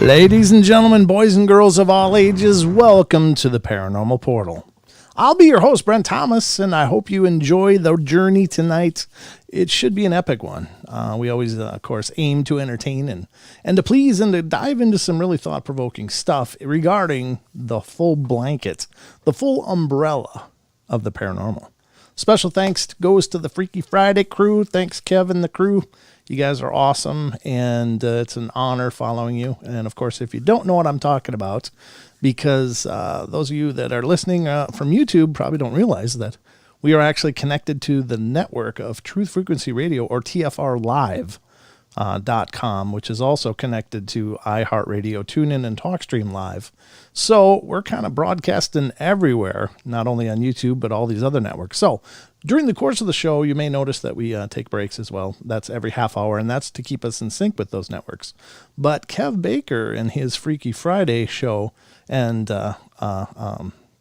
Ladies and gentlemen, boys and girls of all ages, welcome to the Paranormal Portal. I'll be your host, Brent Thomas, and I hope you enjoy the journey tonight. It should be an epic one. We always, of course, aim to entertain and to please and to dive into some really thought-provoking stuff regarding the full blanket, the full umbrella of the paranormal. Special thanks goes to the Freaky Friday crew. Thanks, Kevin, the crew. You guys are awesome, and it's an honor following you. And, of course, if you don't know what I'm talking about, because those of you that are listening from YouTube probably don't realize that we are actually connected to the network of Truth Frequency Radio, or TFRlive.com, which is also connected to iHeartRadio, TuneIn, and TalkStream Live. So we're kind of broadcasting everywhere, not only on YouTube, but all these other networks. So during the course of the show, you may notice that we take breaks as well. That's every half hour, and that's to keep us in sync with those networks. But Kev Baker and his Freaky Friday show, and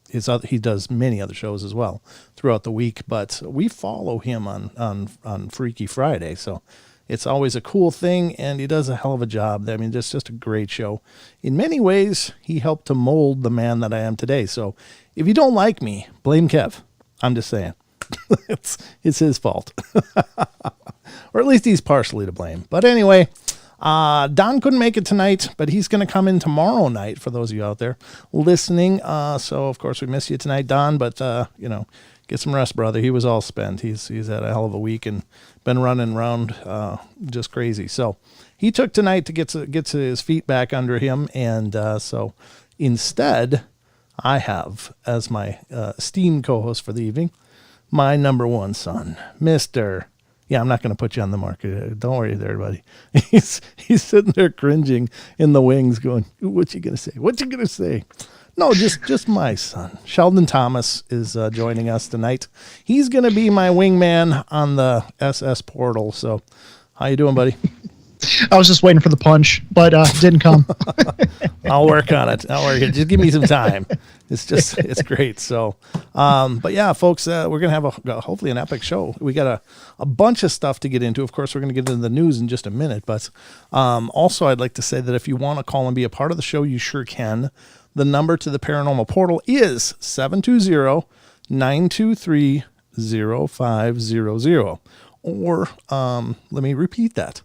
he does many other shows as well throughout the week, but we follow him on Freaky Friday. So it's always a cool thing, and he does a hell of a job. I mean, it's just a great show. In many ways, he helped to mold the man that I am today. So if you don't like me, blame Kev. I'm just saying. it's his fault. Or at least he's partially to blame. But anyway, Don couldn't make it tonight, but he's going to come in tomorrow night for those of you out there listening. So, of course, we miss you tonight, Don, but, get some rest, brother. He was all spent. He's had a hell of a week and been running around just crazy. So he took tonight to get his feet back under him. And so instead, I have, as my esteemed co-host for the evening, my number one son, Mr. Yeah, I'm not going to put you on the market. Don't worry there, buddy. He's sitting there cringing in the wings going, what you going to say? What you going to say? No, just my son. Sheldon Thomas is joining us tonight. He's going to be my wingman on the SS Portal. So how you doing, buddy? I was just waiting for the punch, but didn't come. I'll work on it. Just give me some time. It's great. So, but yeah, folks, we're going to have hopefully an epic show. We got a bunch of stuff to get into. Of course, we're going to get into the news in just a minute, but also I'd like to say that if you want to call and be a part of the show, you sure can. The number to the Paranormal Portal is 720-923-0500. Or let me repeat that.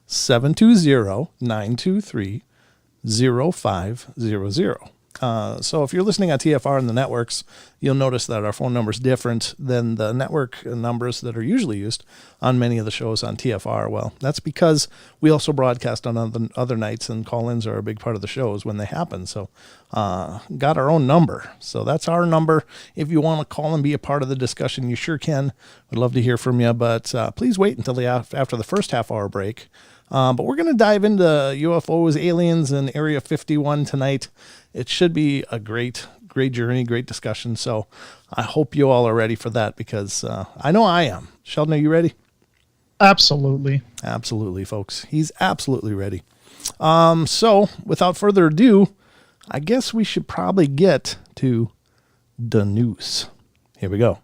720-923-0500. So if you're listening on TFR and the networks, you'll notice that our phone number is different than the network numbers that are usually used on many of the shows on TFR. Well, that's because we also broadcast on other nights, and call-ins are a big part of the shows when they happen. So got our own number. So that's our number. If you want to call and be a part of the discussion, you sure can. I'd love to hear from you, but please wait until after the first half-hour break. But we're going to dive into UFOs, aliens, and Area 51 tonight. It should be a great journey, great discussion. So I hope you all are ready for that, because I know I am. Sheldon, are you ready? Absolutely. Absolutely, folks. He's absolutely ready. So without further ado, I guess we should probably get to the news. Here we go.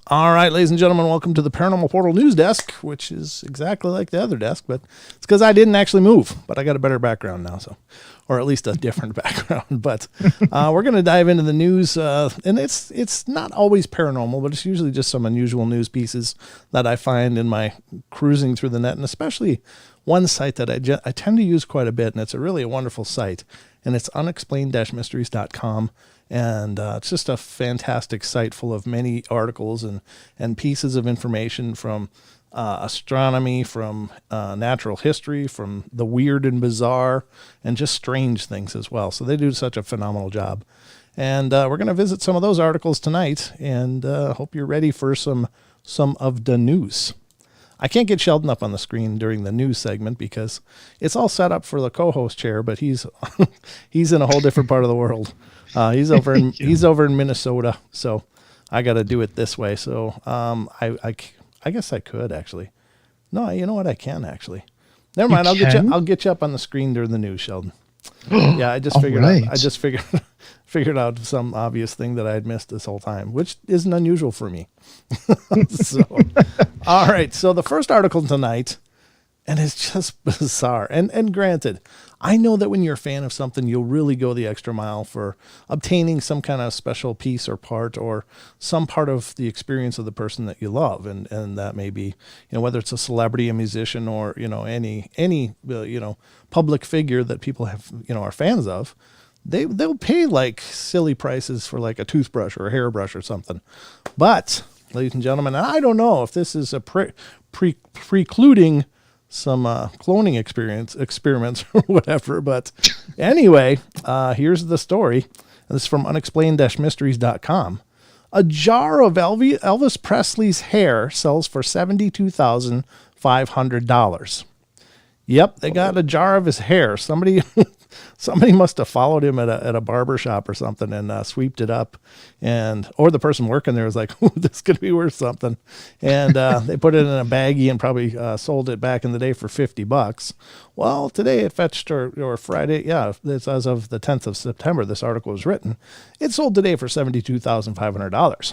All right, ladies and gentlemen, welcome to the Paranormal Portal News Desk, which is exactly like the other desk, but it's because I didn't actually move, but I got a better background now, so, or at least a different background. But we're going to dive into the news, and it's not always paranormal, but it's usually just some unusual news pieces that I find in my cruising through the net, and especially one site that I tend to use quite a bit, and it's a wonderful site, and it's unexplained-mysteries.com. And it's just a fantastic site full of many articles and pieces of information from astronomy, from natural history, from the weird and bizarre, and just strange things as well. So they do such a phenomenal job. And we're going to visit some of those articles tonight, and hope you're ready for some of the news. I can't get Sheldon up on the screen during the news segment because it's all set up for the co-host chair, but he's in a whole different part of the world. He's over in Minnesota, so I got to do it this way. So I guess I could actually. No, you know what? I can actually. Never mind. I'll get you up on the screen during the news, Sheldon. Yeah, I just All figured right. out. I just figured figured out some obvious thing that I had missed this whole time, which isn't unusual for me. So, all right. So the first article tonight, and it's just bizarre. And granted, I know that when you're a fan of something, you'll really go the extra mile for obtaining some kind of special piece or part or some part of the experience of the person that you love. And that may be, whether it's a celebrity, a musician, or, any public figure that people have, are fans of. They'll pay like silly prices for like a toothbrush or a hairbrush or something. But, ladies and gentlemen, I don't know if this is a precluding some cloning experiments or whatever. But anyway, here's the story. This is from unexplained-mysteries.com. A jar of Elvis Presley's hair sells for $72,500. Yep, they got a jar of his hair. Somebody must have followed him at a barber shop or something and sweeped it up, or the person working there was like, "Ooh, this could be worth something," and they put it in a baggie and probably sold it back in the day for $50. Well, today it fetched, or Friday, it's as of the 10th of September. This article was written. It sold today for $72,500.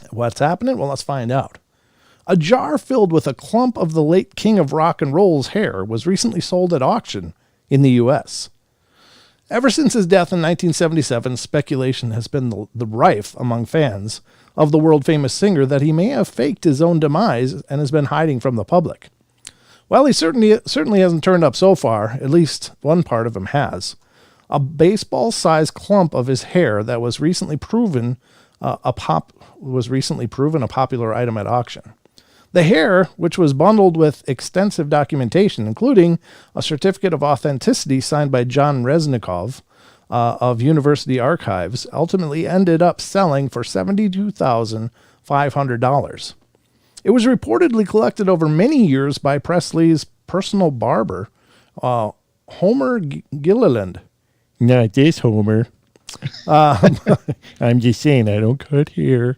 What's happening? Well, let's find out. A jar filled with a clump of the late king of rock and roll's hair was recently sold at auction in the U.S. Ever since his death in 1977, speculation has been the rife among fans of the world-famous singer that he may have faked his own demise and has been hiding from the public. Well, he certainly hasn't turned up so far. At least one part of him has. A baseball-sized clump of his hair that was recently proven a popular item at auction. The hair, which was bundled with extensive documentation, including a certificate of authenticity signed by John Reznikov of University Archives, ultimately ended up selling for $72,500. It was reportedly collected over many years by Presley's personal barber, Homer Gilliland. Not this Homer. I'm just saying I don't cut hair.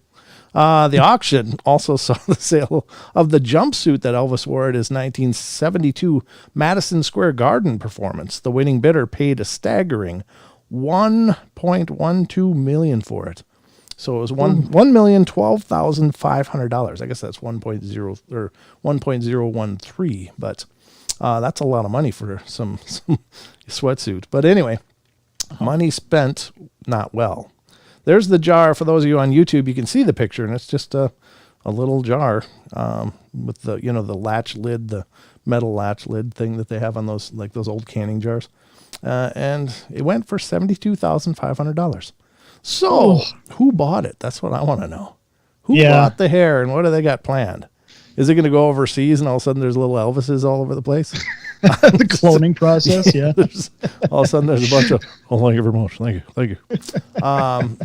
The auction also saw the sale of the jumpsuit that Elvis wore at his 1972 Madison Square Garden performance. The winning bidder paid a staggering $1.12 million for it. So it was $1,012,500. I guess that's 1.0 or 1.013, but that's a lot of money for some sweatsuit. But anyway, money spent not well. There's the jar. For those of you on YouTube, you can see the picture, and it's just a little jar with the the latch lid, the metal latch lid thing that they have on those old canning jars, and it went for $72,500. So who bought it? That's what I want to know. Who bought the hair, and what do they got planned? Is it going to go overseas, and all of a sudden there's little Elvises all over the place? The cloning process, yeah. All of a sudden there's a bunch of, thank you very much. Thank you.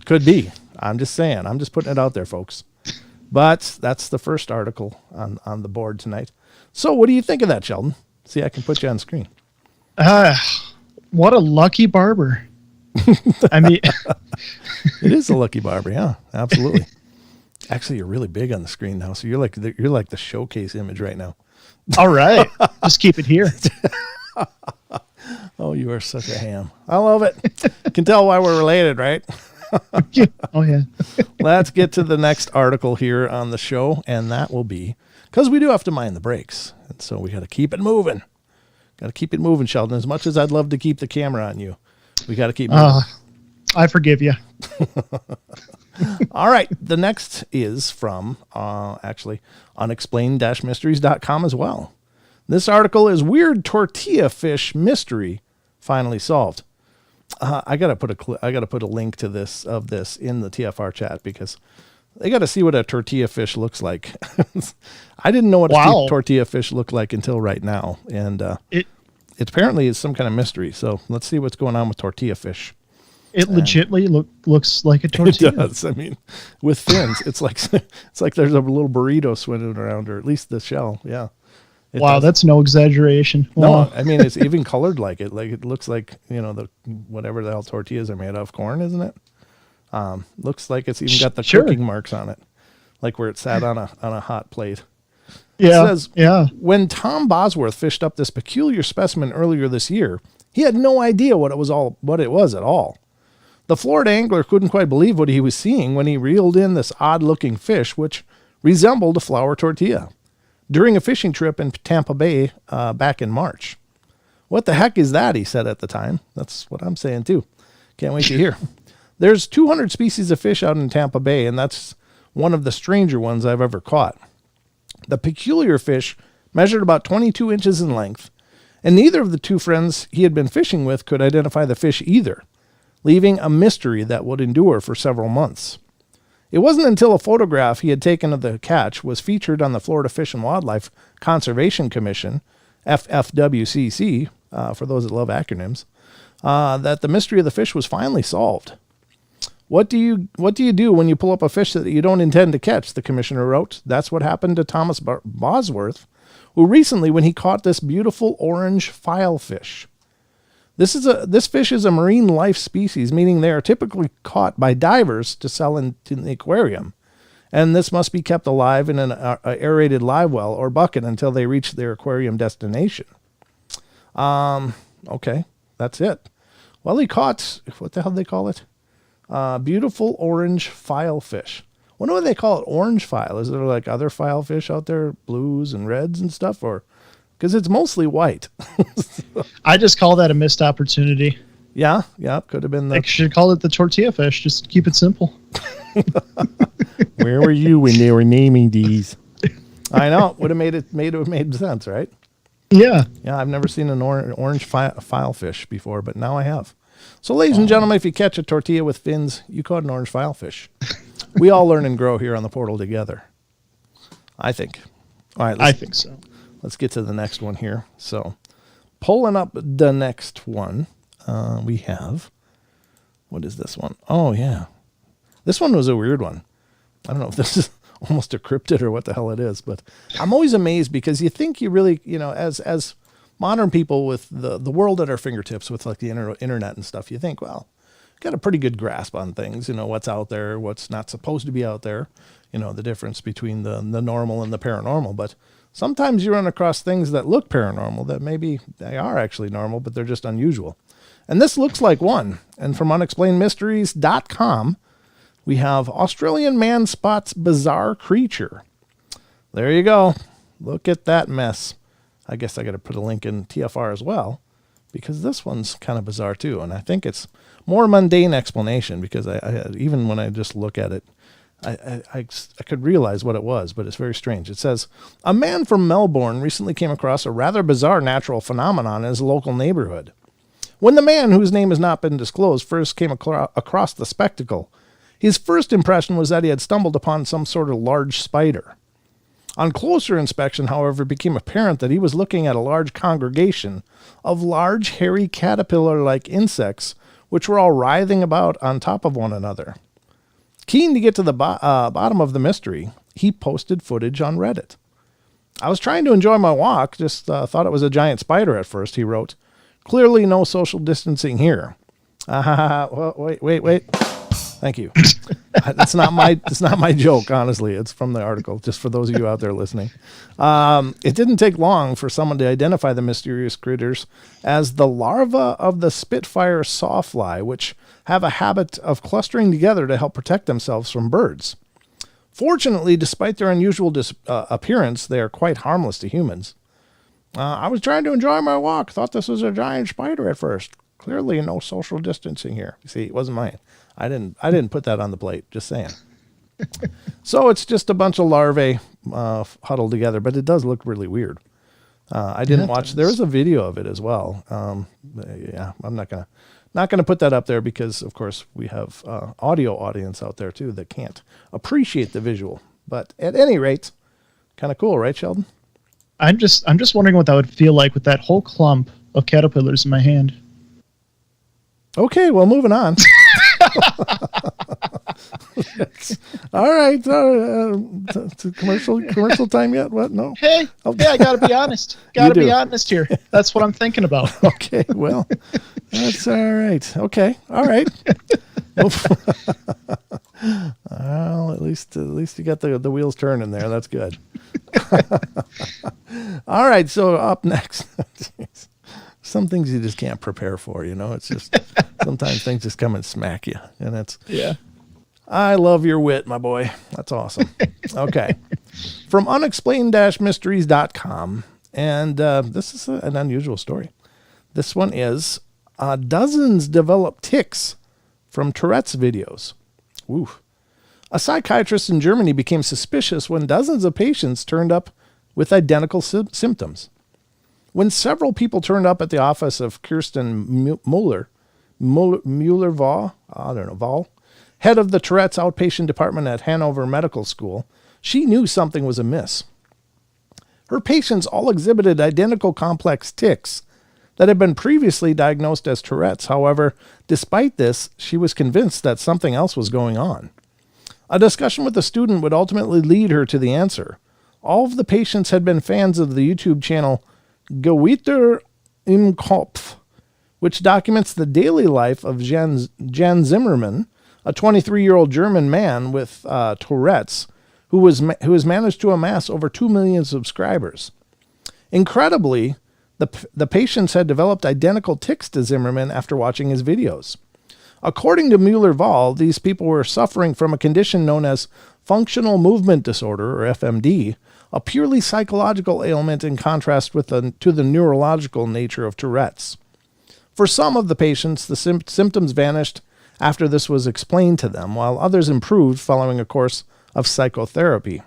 Could be. I'm just saying. I'm just putting it out there, folks. But that's the first article on the board tonight. So what do you think of that, Sheldon? See, I can put you on screen. What a lucky barber. I mean, it is a lucky barber. Yeah, absolutely. Actually, you're really big on the screen now. So you're like the showcase image right now. All right. Just keep it here. Oh, you are such a ham. I love it. Can tell why we're related, right? Oh, yeah. Let's get to the next article here on the show, and that will be, because we do have to mind the brakes, and so we got to keep it moving. Got to keep it moving, Sheldon. As much as I'd love to keep the camera on you, we got to keep moving. I forgive you. All right. The next is from, actually, unexplained-mysteries.com as well. This article is Weird Tortilla Fish Mystery Finally Solved. I gotta put a link to this in the TFR chat because they got to see what a tortilla fish looks like. I didn't know what a tortilla fish looked like until right now, and it apparently is some kind of mystery. So let's see what's going on with tortilla fish. It legitimately looks like a tortilla. It does. I mean, with fins, it's like there's a little burrito swimming around, or at least the shell. Yeah. Wow, that's no exaggeration. No, I mean, it's even colored like it. Like it looks like, the whatever the hell tortillas are made of, corn, isn't it? Looks like it's even got the cooking marks on it, like where it sat on a hot plate. Yeah. It says, when Tom Bosworth fished up this peculiar specimen earlier this year, He had no idea what it was at all. The Florida angler couldn't quite believe what he was seeing when he reeled in this odd-looking fish, which resembled a flour tortilla, during a fishing trip in Tampa Bay back in March. What the heck is that, he said at the time. That's what I'm saying, too. Can't wait to hear. There's 200 species of fish out in Tampa Bay, and that's one of the stranger ones I've ever caught. The peculiar fish measured about 22 inches in length, and neither of the two friends he had been fishing with could identify the fish either, leaving a mystery that would endure for several months. It wasn't until a photograph he had taken of the catch was featured on the Florida Fish and Wildlife Conservation Commission, FFWCC, for those that love acronyms, that the mystery of the fish was finally solved. What do you do when you pull up a fish that you don't intend to catch? The commissioner wrote. That's what happened to Thomas Bosworth, who recently, when he caught this beautiful orange filefish. This fish is a marine life species, meaning they are typically caught by divers to sell in the aquarium. And this must be kept alive in an aerated live well or bucket until they reach their aquarium destination. Okay, that's it. Well, he caught, what the hell do they call it? Beautiful orange filefish. Wonder what they call it, orange file. Is there like other filefish out there, blues and reds and stuff? Or because it's mostly white. I just call that a missed opportunity. Yeah, could have been They should call it the tortilla fish. Just keep it simple. Where were you when they were naming these? I know. Would have made sense, right? Yeah. Yeah, I've never seen an orange filefish before, but now I have. So, ladies and gentlemen, if you catch a tortilla with fins, you caught an orange filefish. We all learn and grow here on the portal together, I think. All right, I think so. Let's get to the next one here. So, pulling up the next one, we have, what is this one? Oh, yeah. This one was a weird one. I don't know if this is almost a cryptid or what the hell it is, but I'm always amazed because you think you really, as modern people with the world at our fingertips with like the internet and stuff, you think, well, got a pretty good grasp on things, what's out there, what's not supposed to be out there, the difference between the normal and the paranormal. But sometimes you run across things that look paranormal that maybe they are actually normal, but they're just unusual. And this looks like one. And from unexplainedmysteries.com, we have Australian man spots bizarre creature. There you go. Look at that mess. I guess I got to put a link in TFR as well, because this one's kind of bizarre too. And I think it's more mundane explanation because I even when I just look at it, I could realize what it was, but it's very strange. It says, a man from Melbourne recently came across a rather bizarre natural phenomenon in his local neighborhood. When the man, whose name has not been disclosed, first came across the spectacle, his first impression was that he had stumbled upon some sort of large spider. On closer inspection, however, it became apparent that he was looking at a large congregation of large, hairy, caterpillar-like insects, which were all writhing about on top of one another. Keen to get to the bottom of the mystery, he posted footage on Reddit. I was trying to enjoy my walk, just thought it was a giant spider at first, he wrote. Clearly no social distancing here. Well, wait. Thank you. It's not my joke, honestly. It's from the article, just for those of you out there listening. It didn't take long for someone to identify the mysterious critters as the larvae of the Spitfire sawfly, which have a habit of clustering together to help protect themselves from birds. Fortunately, despite their unusual appearance, they are quite harmless to humans. I was trying to enjoy my walk. Thought this was a giant spider at first. Clearly no social distancing here. You see, it wasn't mine. I didn't put that on the plate. Just saying. So it's just a bunch of larvae huddled together, but it does look really weird. I didn't watch. There is a video of it as well. Yeah, I'm not gonna put that up there because, of course, we have audio audience out there too that can't appreciate the visual. But at any rate, kind of cool, right, Sheldon? I'm just wondering what that would feel like with that whole clump of caterpillars in my hand. Okay, well, moving on. All right. Commercial time yet? What? No? Hey, I got to be honest. Got to be honest here. That's what I'm thinking about. Okay, well, that's all right. Okay, all right. Well, at least you got the wheels turning there. That's good. All right, so up next. some things you just can't prepare for, you know. It's just sometimes things just come and smack you, and it's Yeah. I love your wit, my boy. That's awesome. Okay. From unexplained-mysteries.com, and this is an unusual story. This one is dozens develop tics from Tourette's videos. Woo. A psychiatrist in Germany became suspicious when dozens of patients turned up with identical symptoms. When several people turned up at the office of Kirsten Muller-Wahl, head of the Tourette's outpatient department at Hanover Medical School, she knew something was amiss. Her patients all exhibited identical complex tics that had been previously diagnosed as Tourette's. However, despite this, she was convinced that something else was going on. A discussion with the student would ultimately lead her to the answer. All of the patients had been fans of the YouTube channel Gewitter im Kopf, which documents the daily life of Jan Zimmerman, a 23-year-old German man with Tourette's, who has managed to amass over 2 million subscribers. Incredibly, the patients had developed identical tics to Zimmerman after watching his videos. According to Muller-Wahl, these people were suffering from a condition known as functional movement disorder, or FMD, a purely psychological ailment in contrast to the neurological nature of Tourette's. For some of the patients, the symptoms vanished after this was explained to them, while others improved following a course of psychotherapy.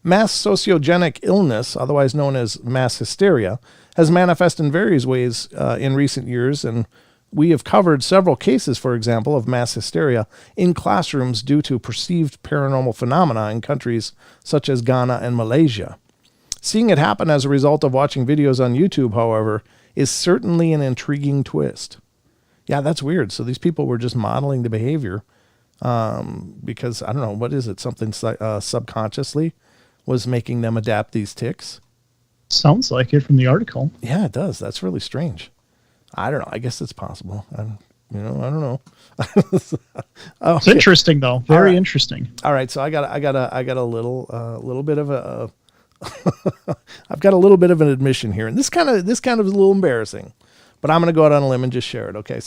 Mass sociogenic illness, otherwise known as mass hysteria, has manifested in various ways in recent years, and we have covered several cases, for example, of mass hysteria in classrooms due to perceived paranormal phenomena in countries such as Ghana and Malaysia. Seeing it happen as a result of watching videos on YouTube, however, is certainly an intriguing twist. Yeah, that's weird. So these people were just modeling the behavior because, I don't know, what is it? Something subconsciously was making them adapt these tics? Sounds like it from the article. Yeah, it does. That's really strange. I don't know. I guess it's possible. I don't know. It's interesting though. Very interesting. All right. So I got a little bit of a, I've got a little bit of an admission here, and this kind of is a little embarrassing, but I'm going to go out on a limb and just share it. Okay.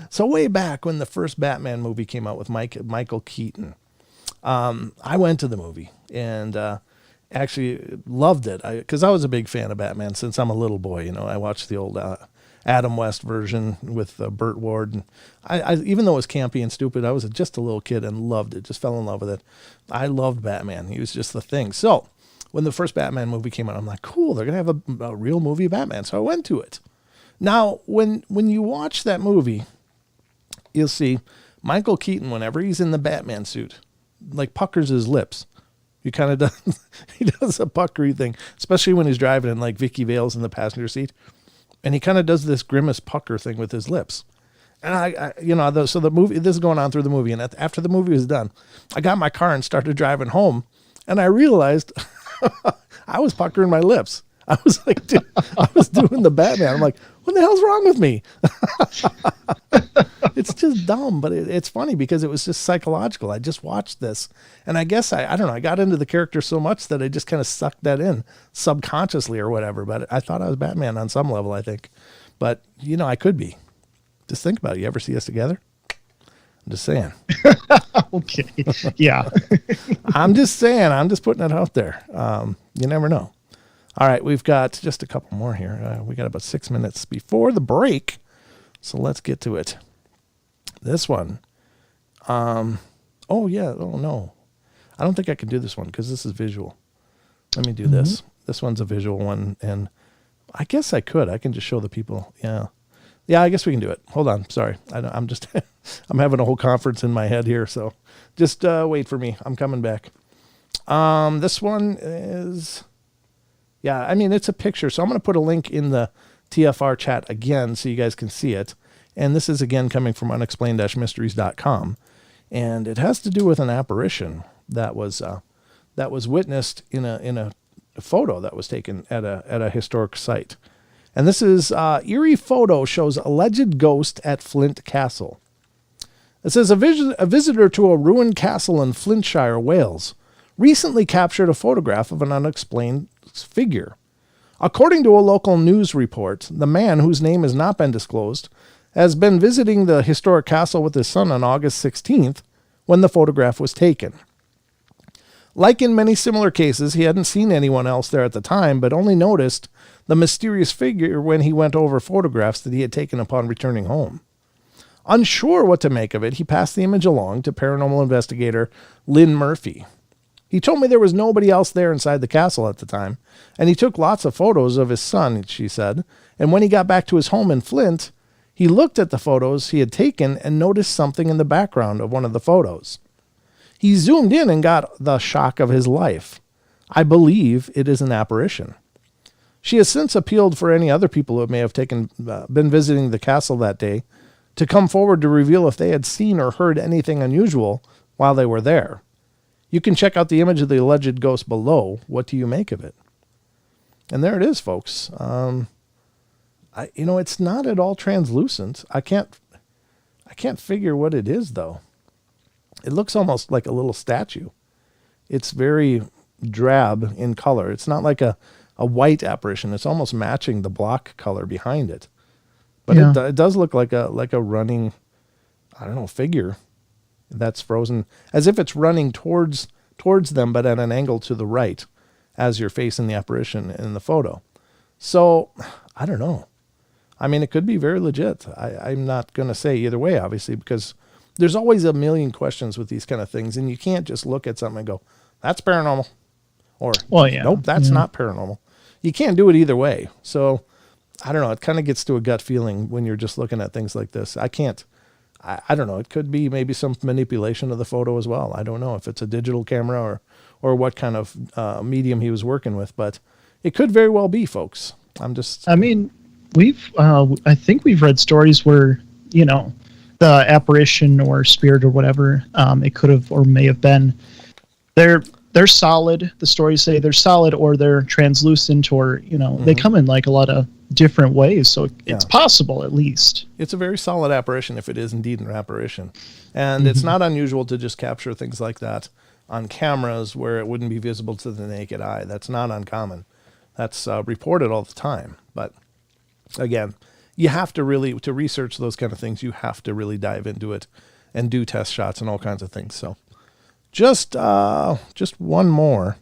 So way back when the first Batman movie came out with Michael Keaton, I went to the movie and, actually loved it because I was a big fan of Batman since I'm a little boy. You know, I watched the old Adam West version with Burt Ward, and I even though it was campy and stupid, I was just a little kid and loved it. Just fell in love with it. I loved Batman. He was just the thing. So when the first Batman movie came out, I'm like, cool, they're gonna have a real movie of Batman. So I went to it. Now, when you watch that movie, you'll see Michael Keaton, whenever he's in the Batman suit, like puckers his lips. He kind of does, he does a puckery thing, especially when he's driving and like Vicky Vale's in the passenger seat. And he kind of does this grimace pucker thing with his lips. And so the movie, this is going on through the movie. And after the movie was done, I got in my car and started driving home. And I realized I was puckering my lips. I was like, dude, I was doing the Batman. I'm like, what the hell's wrong with me? It's just dumb, but it's funny because it was just psychological. I just watched this, and I guess I don't know. I got into the character so much that I just kind of sucked that in subconsciously or whatever. But I thought I was Batman on some level, I think. But I could be. Just think about it. You ever see us together? I'm just saying. Okay. Yeah. I'm just saying. I'm just putting it out there. You never know. All right, we've got just a couple more here. We got about 6 minutes before the break, so let's get to it. This one. Oh, no. I don't think I can do this one because this is visual. Let me do this. This one's a visual one, and I guess I could. I can just show the people. Yeah. Yeah, I guess we can do it. Hold on. Sorry. I'm just I'm having a whole conference in my head here, so just wait for me. I'm coming back. This one is... Yeah, I mean, it's a picture, so I'm going to put a link in the TFR chat again so you guys can see it. And this is, again, coming from unexplained-mysteries.com. And it has to do with an apparition that was witnessed in a photo that was taken at a historic site. And this is eerie photo shows alleged ghost at Flint Castle. It says a visitor to a ruined castle in Flintshire, Wales, recently captured a photograph of an unexplained figure. According to a local news report, the man, whose name has not been disclosed, has been visiting the historic castle with his son on August 16th when the photograph was taken. Like in many similar cases, he hadn't seen anyone else there at the time, but only noticed the mysterious figure when he went over photographs that he had taken upon returning home. Unsure what to make of it, he passed the image along to paranormal investigator Lynn Murphy. He told me there was nobody else there inside the castle at the time, and he took lots of photos of his son, she said, and when he got back to his home in Flint, he looked at the photos he had taken and noticed something in the background of one of the photos. He zoomed in and got the shock of his life. I believe it is an apparition. She has since appealed for any other people who may have been visiting the castle that day to come forward to reveal if they had seen or heard anything unusual while they were there. You can check out the image of the alleged ghost below. What do you make of it? And there it is, folks. It's not at all translucent. I can't figure what it is, though. It looks almost like a little statue. It's very drab in color. It's not like a white apparition. It's almost matching the block color behind it. But it does look like a running, figure that's frozen, as if it's running towards them, but at an angle to the right as you're facing the apparition in the photo. So, I don't know. I mean, it could be very legit. I'm not going to say either way, obviously, because there's always a million questions with these kind of things, and you can't just look at something and go, that's paranormal. Or, nope, that's not paranormal. You can't do it either way. So, I don't know. It kind of gets to a gut feeling when you're just looking at things like this. I don't know. It could be maybe some manipulation of the photo as well. I don't know if it's a digital camera or what kind of medium he was working with, but it could very well be, folks. I think we've read stories where, the apparition or spirit or whatever it could have or may have been, they're solid. The stories say they're solid or they're translucent or, they come in like a lot of different ways. So it's possible, at least. It's a very solid apparition if it is indeed an apparition. And it's not unusual to just capture things like that on cameras where it wouldn't be visible to the naked eye. That's not uncommon. That's reported all the time. But again, you have to research those kind of things, you have to really dive into it and do test shots and all kinds of things. So just one more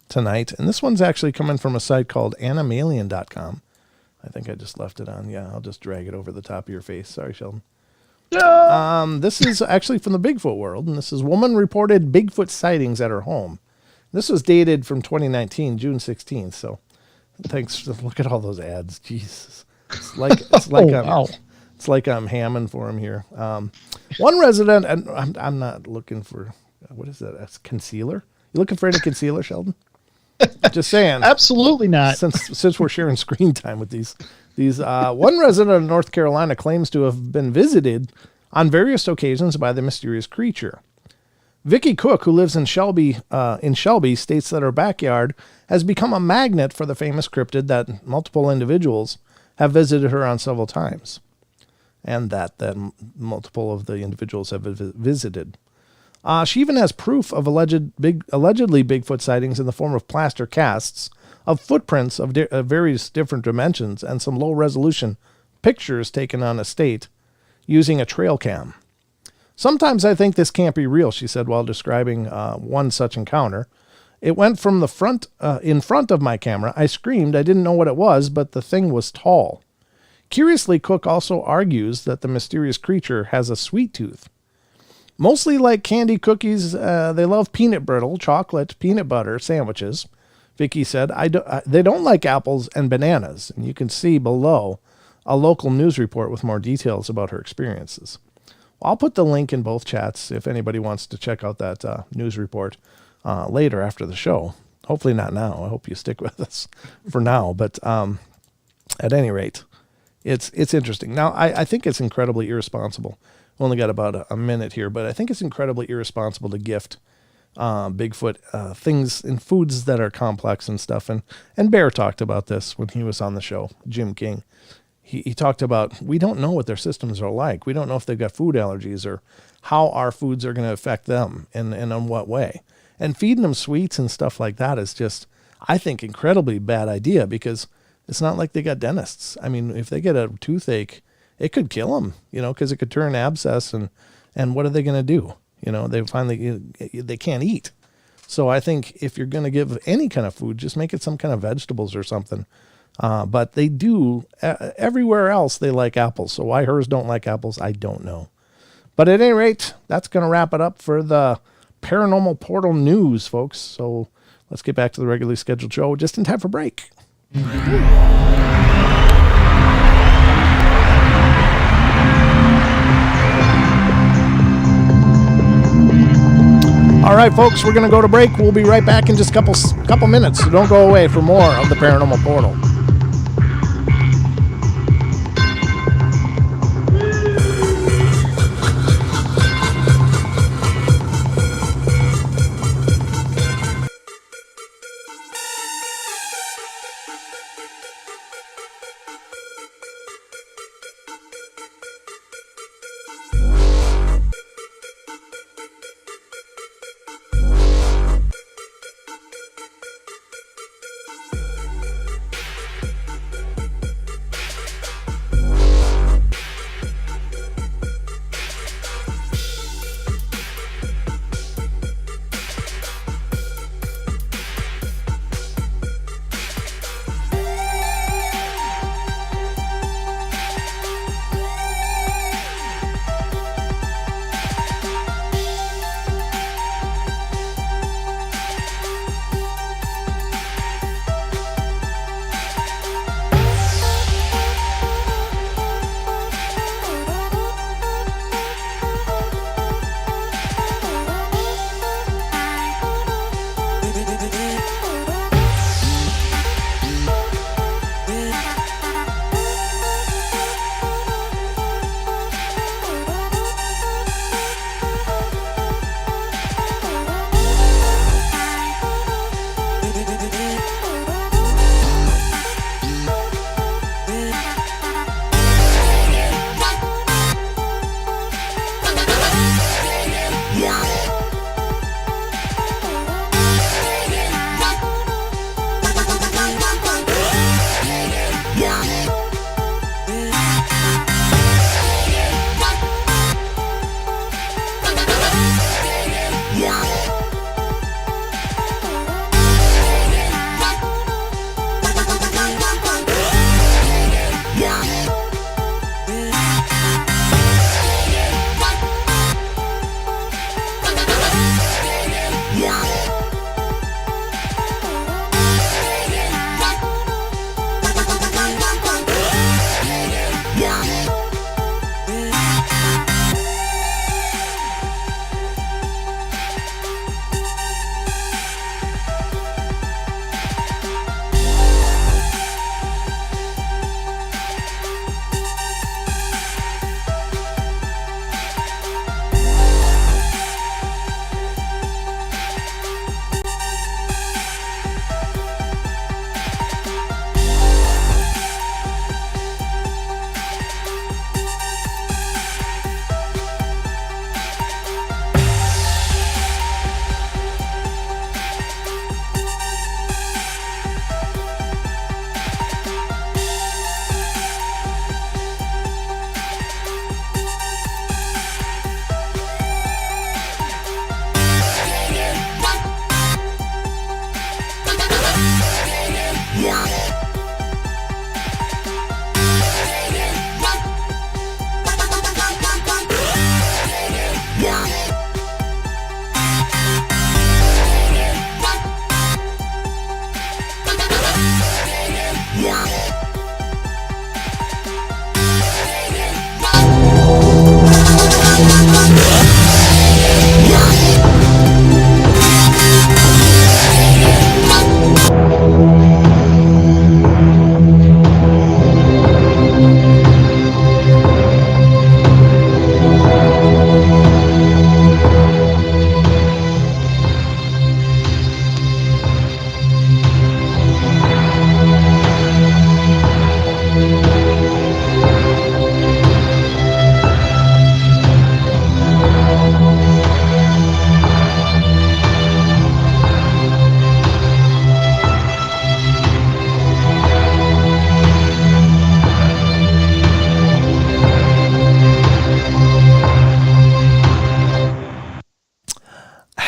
tonight. And this one's actually coming from a site called animalian.com. I think I just left it on. Yeah, I'll just drag it over the top of your face. Sorry, Sheldon. This is actually from the Bigfoot world, and this is woman reported Bigfoot sightings at her home. This was dated from 2019, June 16th. So thanks. Look at all those ads. Jesus. It's like I'm hamming for him here. One resident, and I'm not looking for, what is that? A concealer? You looking for any concealer, Sheldon? Just saying. Absolutely not. Since we're sharing screen time with these one resident of North Carolina claims to have been visited on various occasions by the mysterious creature. Vicky Cook, who lives in Shelby, states that her backyard has become a magnet for the famous cryptid that multiple individuals have visited her on several times, and that multiple of the individuals have visited. She even has proof of allegedly Bigfoot sightings in the form of plaster casts of footprints of various different dimensions and some low-resolution pictures taken on estate using a trail cam. Sometimes I think this can't be real, she said while describing one such encounter. It went from in front of my camera. I screamed. I didn't know what it was, but the thing was tall. Curiously, Cook also argues that the mysterious creature has a sweet tooth. Mostly like candy cookies, they love peanut brittle, chocolate, peanut butter sandwiches. Vicky said, they don't like apples and bananas. And you can see below a local news report with more details about her experiences. I'll put the link in both chats if anybody wants to check out that news report later after the show. Hopefully not now. I hope you stick with us for now. But at any rate, it's interesting. Now, I think it's incredibly irresponsible. We only got about a minute here, but I think it's incredibly irresponsible to gift Bigfoot things in foods that are complex and stuff. And Bear talked about this when he was on the show, Jim King. He talked about, we don't know what their systems are like. We don't know if they've got food allergies or how our foods are going to affect them and in what way. And feeding them sweets and stuff like that is just, I think, incredibly bad idea, because it's not like they got dentists. I mean, if they get a toothache, it could kill them, because it could turn abscess, and what are they going to do? They can't eat. So I think if you're going to give any kind of food, just make it some kind of vegetables or something. But they do, everywhere else they like apples. So why hers don't like apples, I don't know. But at any rate, that's going to wrap it up for the Paranormal Portal news, folks. So let's get back to the regularly scheduled show just in time for break. All right, folks, we're going to go to break. We'll be right back in just a couple minutes, so don't go away for more of the Paranormal Portal.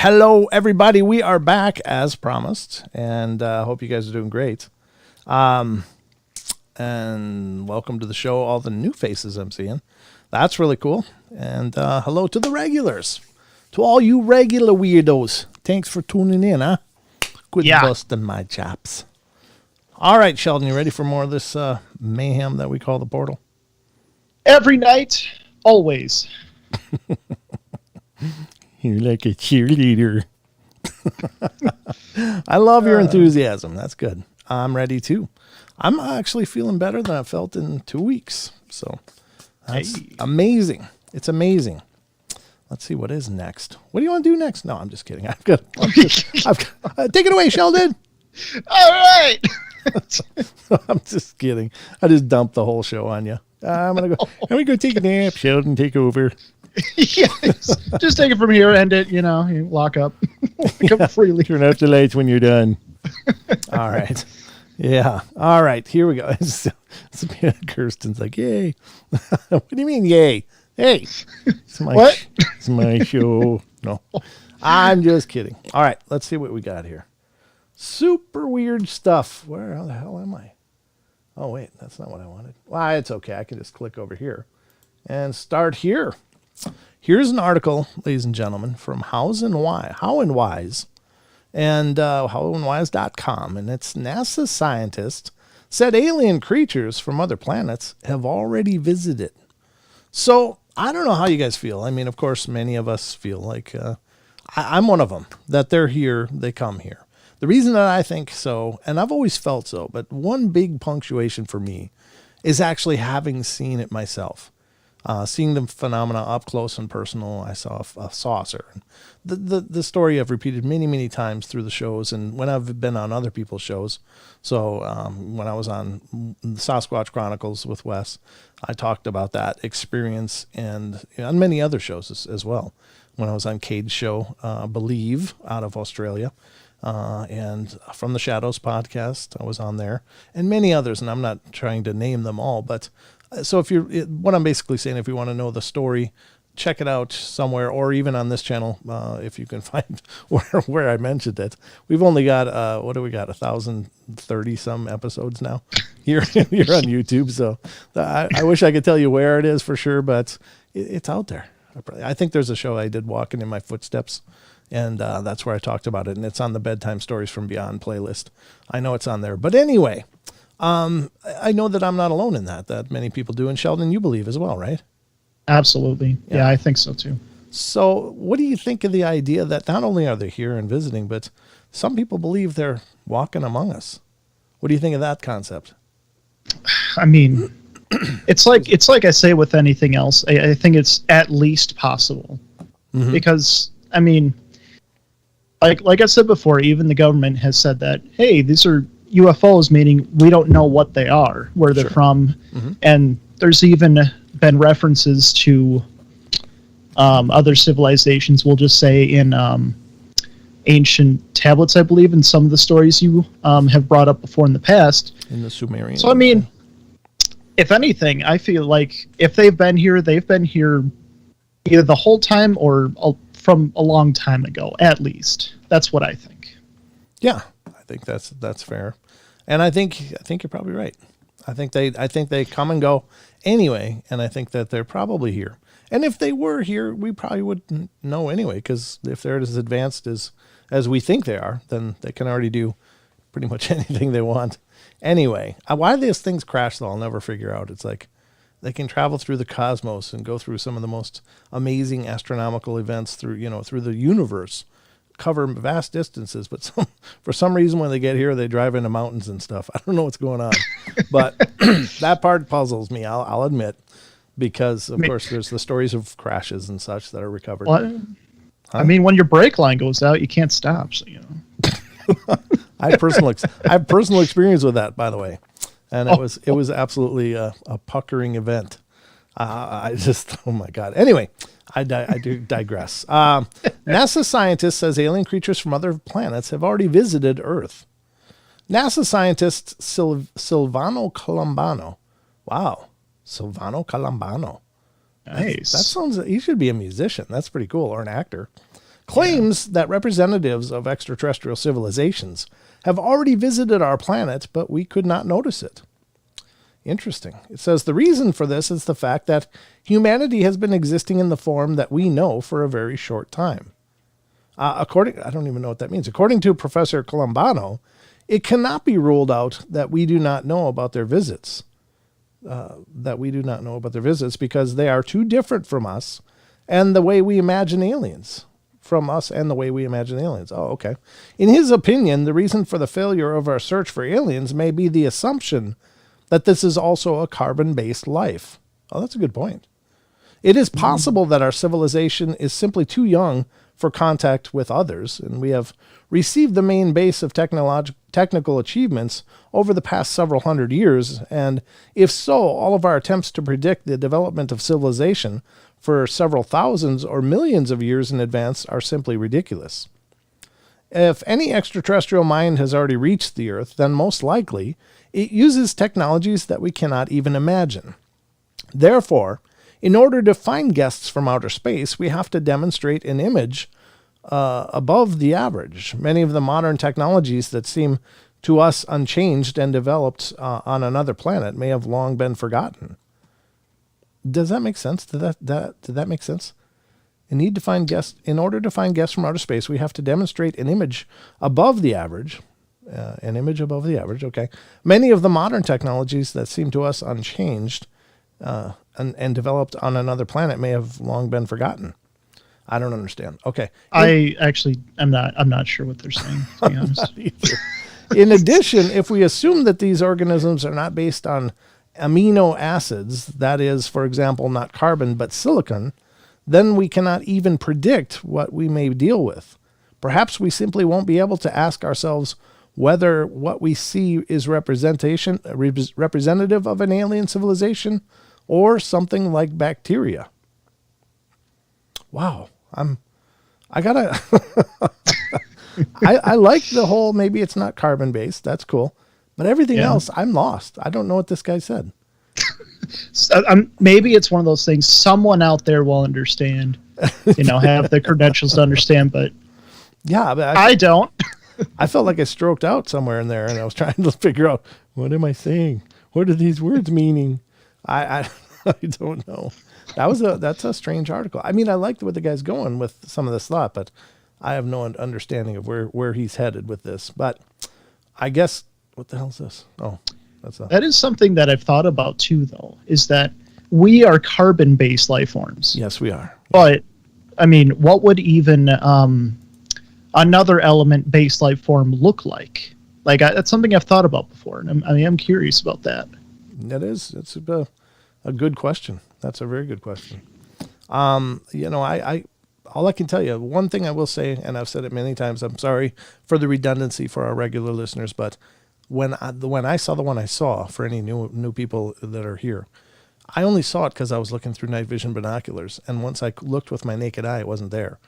Hello, everybody. We are back as promised, and hope you guys are doing great. And welcome to the show, all the new faces I'm seeing. That's really cool. And hello to the regulars. To all you regular weirdos. Thanks for tuning in, huh? Quit busting my chops. All right, Sheldon, you ready for more of this mayhem that we call the portal? Every night, always. You're like a cheerleader. I love your enthusiasm. That's good. I'm ready too. I'm actually feeling better than I felt in 2 weeks. So that's amazing. It's amazing. Let's see what is next. What do you want to do next? No, I'm just kidding. Take it away, Sheldon. All right. I'm just kidding. I just dumped the whole show on you. I'm gonna go take a nap. Sheldon, take over. Yes. Just take it from here, end it, you lock up. Come freely. Turn out the lights when you're done. All right. Yeah. All right. Here we go. Kirsten's like, yay. What do you mean, yay? Hey. It's my show. No. I'm just kidding. All right. Let's see what we got here. Super weird stuff. Where the hell am I? Oh, wait. That's not what I wanted. Well, it's okay. I can just click over here and start here. Here's an article, ladies and gentlemen, from How and Wise and howandwise.com. And it's NASA scientists said alien creatures from other planets have already visited. So I don't know how you guys feel. I mean, of course, many of us feel like I'm one of them, that they're here, they come here. The reason that I think so, and I've always felt so, but one big punctuation for me is actually having seen it myself. Seeing the phenomena up close and personal. I saw a saucer. The story I've repeated many, many times through the shows and when I've been on other people's shows. So when I was on the Sasquatch Chronicles with Wes, I talked about that experience and on many other shows as well. When I was on Cade's show, Believe, out of Australia, and From the Shadows podcast, I was on there, and many others, and I'm not trying to name them all, but so what I'm basically saying, if you want to know the story, check it out somewhere, or even on this channel, if you can find where I mentioned it. We've only got, 1,030 some episodes now here on YouTube. So I wish I could tell you where it is for sure, but it's out there. I think there's a show I did, Walking in My Footsteps, and that's where I talked about it. And it's on the Bedtime Stories from Beyond playlist. I know it's on there. But anyway, I know that I'm not alone in that many people do. And Sheldon, you believe as well, right? Absolutely. Yeah, I think so too. So what do you think of the idea that not only are they here and visiting, but some people believe they're walking among us? What do you think of that concept? I mean, it's like I say with anything else. I think it's at least possible. Mm-hmm. Because, I mean, like I said before, even the government has said that, hey, these are UFOs, meaning we don't know what they are, where they're from. Mm-hmm. And there's even been references to other civilizations, we'll just say in ancient tablets, I believe, in some of the stories you have brought up before in the past. In the Sumerian. So, I mean, if anything, I feel like if they've been here either the whole time or from a long time ago, at least. That's what I think. Yeah, I think that's fair, and I think you're probably right. I think they come and go anyway, and I think that they're probably here. And if they were here, we probably wouldn't know anyway, because if they're as advanced as we think they are, then they can already do pretty much anything they want. Anyway, why these things crash, though, I'll never figure out. It's like they can travel through the cosmos and go through some of the most amazing astronomical events through the universe, cover vast distances. But for some reason, when they get here, they drive into mountains and stuff. I don't know what's going on, but that part puzzles me. I'll admit, because of course there's the stories of crashes and such that are recovered. What? Huh? I mean, when your brake line goes out, you can't stop. So I have personal experience with that, by the way. And it was absolutely a puckering event. I just, oh my God. Anyway, I do digress. NASA scientist says alien creatures from other planets have already visited Earth. NASA scientist Silvano Colombano. Wow. Silvano Colombano. Nice. That sounds, he should be a musician. That's pretty cool. Or an actor. claims that representatives of extraterrestrial civilizations have already visited our planet, but we could not notice it. Interesting. It says the reason for this is the fact that humanity has been existing in the form that we know for a very short time. I don't even know what that means. According to Professor Colombano, it cannot be ruled out that we do not know about their visits. Because they are too different from us and the way we imagine aliens. Oh, okay. In his opinion, the reason for the failure of our search for aliens may be the assumption that this is also a carbon-based life. Oh, that's a good point. It is possible that our civilization is simply too young for contact with others, and we have received the main base of technical achievements over the past several hundred years, and if so, all of our attempts to predict the development of civilization for several thousands or millions of years in advance are simply ridiculous. If any extraterrestrial mind has already reached the Earth, then most likely it uses technologies that we cannot even imagine. Therefore, in order to find guests from outer space, we have to demonstrate an image above the average. Many of the modern technologies that seem to us unchanged and developed on another planet may have long been forgotten. Does that make sense? Did that make sense? In order to find guests from outer space, we have to demonstrate an image above the average. Okay. Many of the modern technologies that seem to us unchanged and developed on another planet may have long been forgotten. I don't understand. Okay. I'm not sure what they're saying, to be honest. In addition, if we assume that these organisms are not based on amino acids, that is, for example, not carbon but silicon, then we cannot even predict what we may deal with. Perhaps we simply won't be able to ask ourselves whether what we see is representative of an alien civilization or something like bacteria. Wow. I like the whole, maybe it's not carbon based. That's cool. But everything else, I'm lost. I don't know what this guy said. Maybe it's one of those things someone out there will understand, have the credentials to understand, but yeah, but I don't. I felt like I stroked out somewhere in there, and I was trying to figure out, what am I saying? What are these words meaning? I don't know. That's a strange article. I mean, I like where the guy's going with some of this thought, but I have no understanding of where he's headed with this. But I guess, what the hell is this? Oh, that is something that I've thought about too, though, is that we are carbon-based life forms. Yes, we are. But, I mean, what would even another element-based life form look like? Like, that's something I've thought about before, and I'm curious about that. That is. It's a good question. That's a very good question. I all I can tell you, one thing I will say, and I've said it many times, I'm sorry for the redundancy for our regular listeners, but when I saw the one I saw, for any new people that are here, I only saw it because I was looking through night vision binoculars, and once I looked with my naked eye, it wasn't there.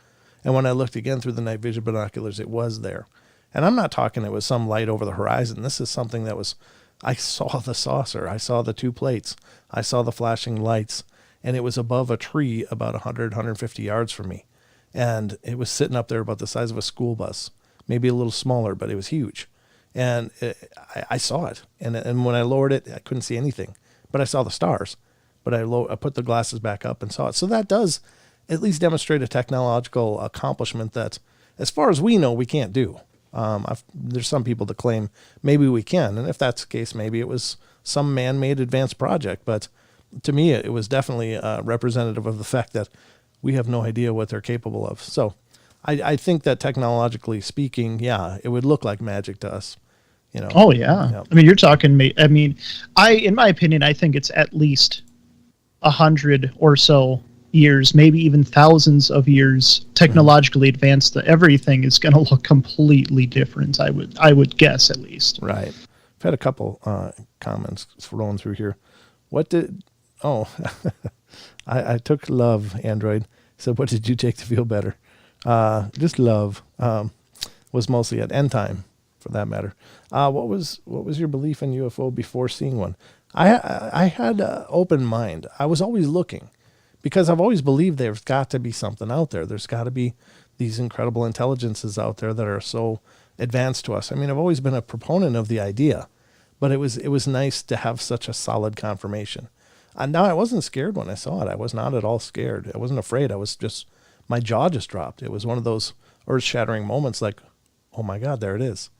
And when I looked again through the night vision binoculars, it was there. And I'm not talking it was some light over the horizon. This is something that was, I saw the saucer, I saw the two plates, I saw the flashing lights, and it was above a tree about 150 yards from me. And it was sitting up there about the size of a school bus, maybe a little smaller, but it was huge. And I saw it. And when I lowered it, I couldn't see anything, but I saw the stars. But I put the glasses back up and saw it. So that does at least demonstrate a technological accomplishment that, as far as we know, we can't do. There's some people that claim maybe we can. And if that's the case, maybe it was some man-made advanced project. But to me, it was definitely representative of the fact that we have no idea what they're capable of. So I think that technologically speaking, yeah, it would look like magic to us. Oh, yeah. I mean, you're talking me. I mean, in my opinion, I think it's at least 100 or so years, maybe even thousands of years technologically advanced. Everything is going to look completely different. I would guess, at least. Right. I've had a couple comments rolling through here. I took love, Android. So what did you take to feel better? Just love was mostly at end time, for that matter. What was your belief in UFO before seeing one? I had an open mind. I was always looking, because I've always believed there's got to be something out there. There's got to be these incredible intelligences out there that are so advanced to us. I mean, I've always been a proponent of the idea, but it was nice to have such a solid confirmation. And now I wasn't scared when I saw it. I was not at all scared. I wasn't afraid. I was just, my jaw just dropped. It was one of those earth-shattering moments like, oh my God, there it is.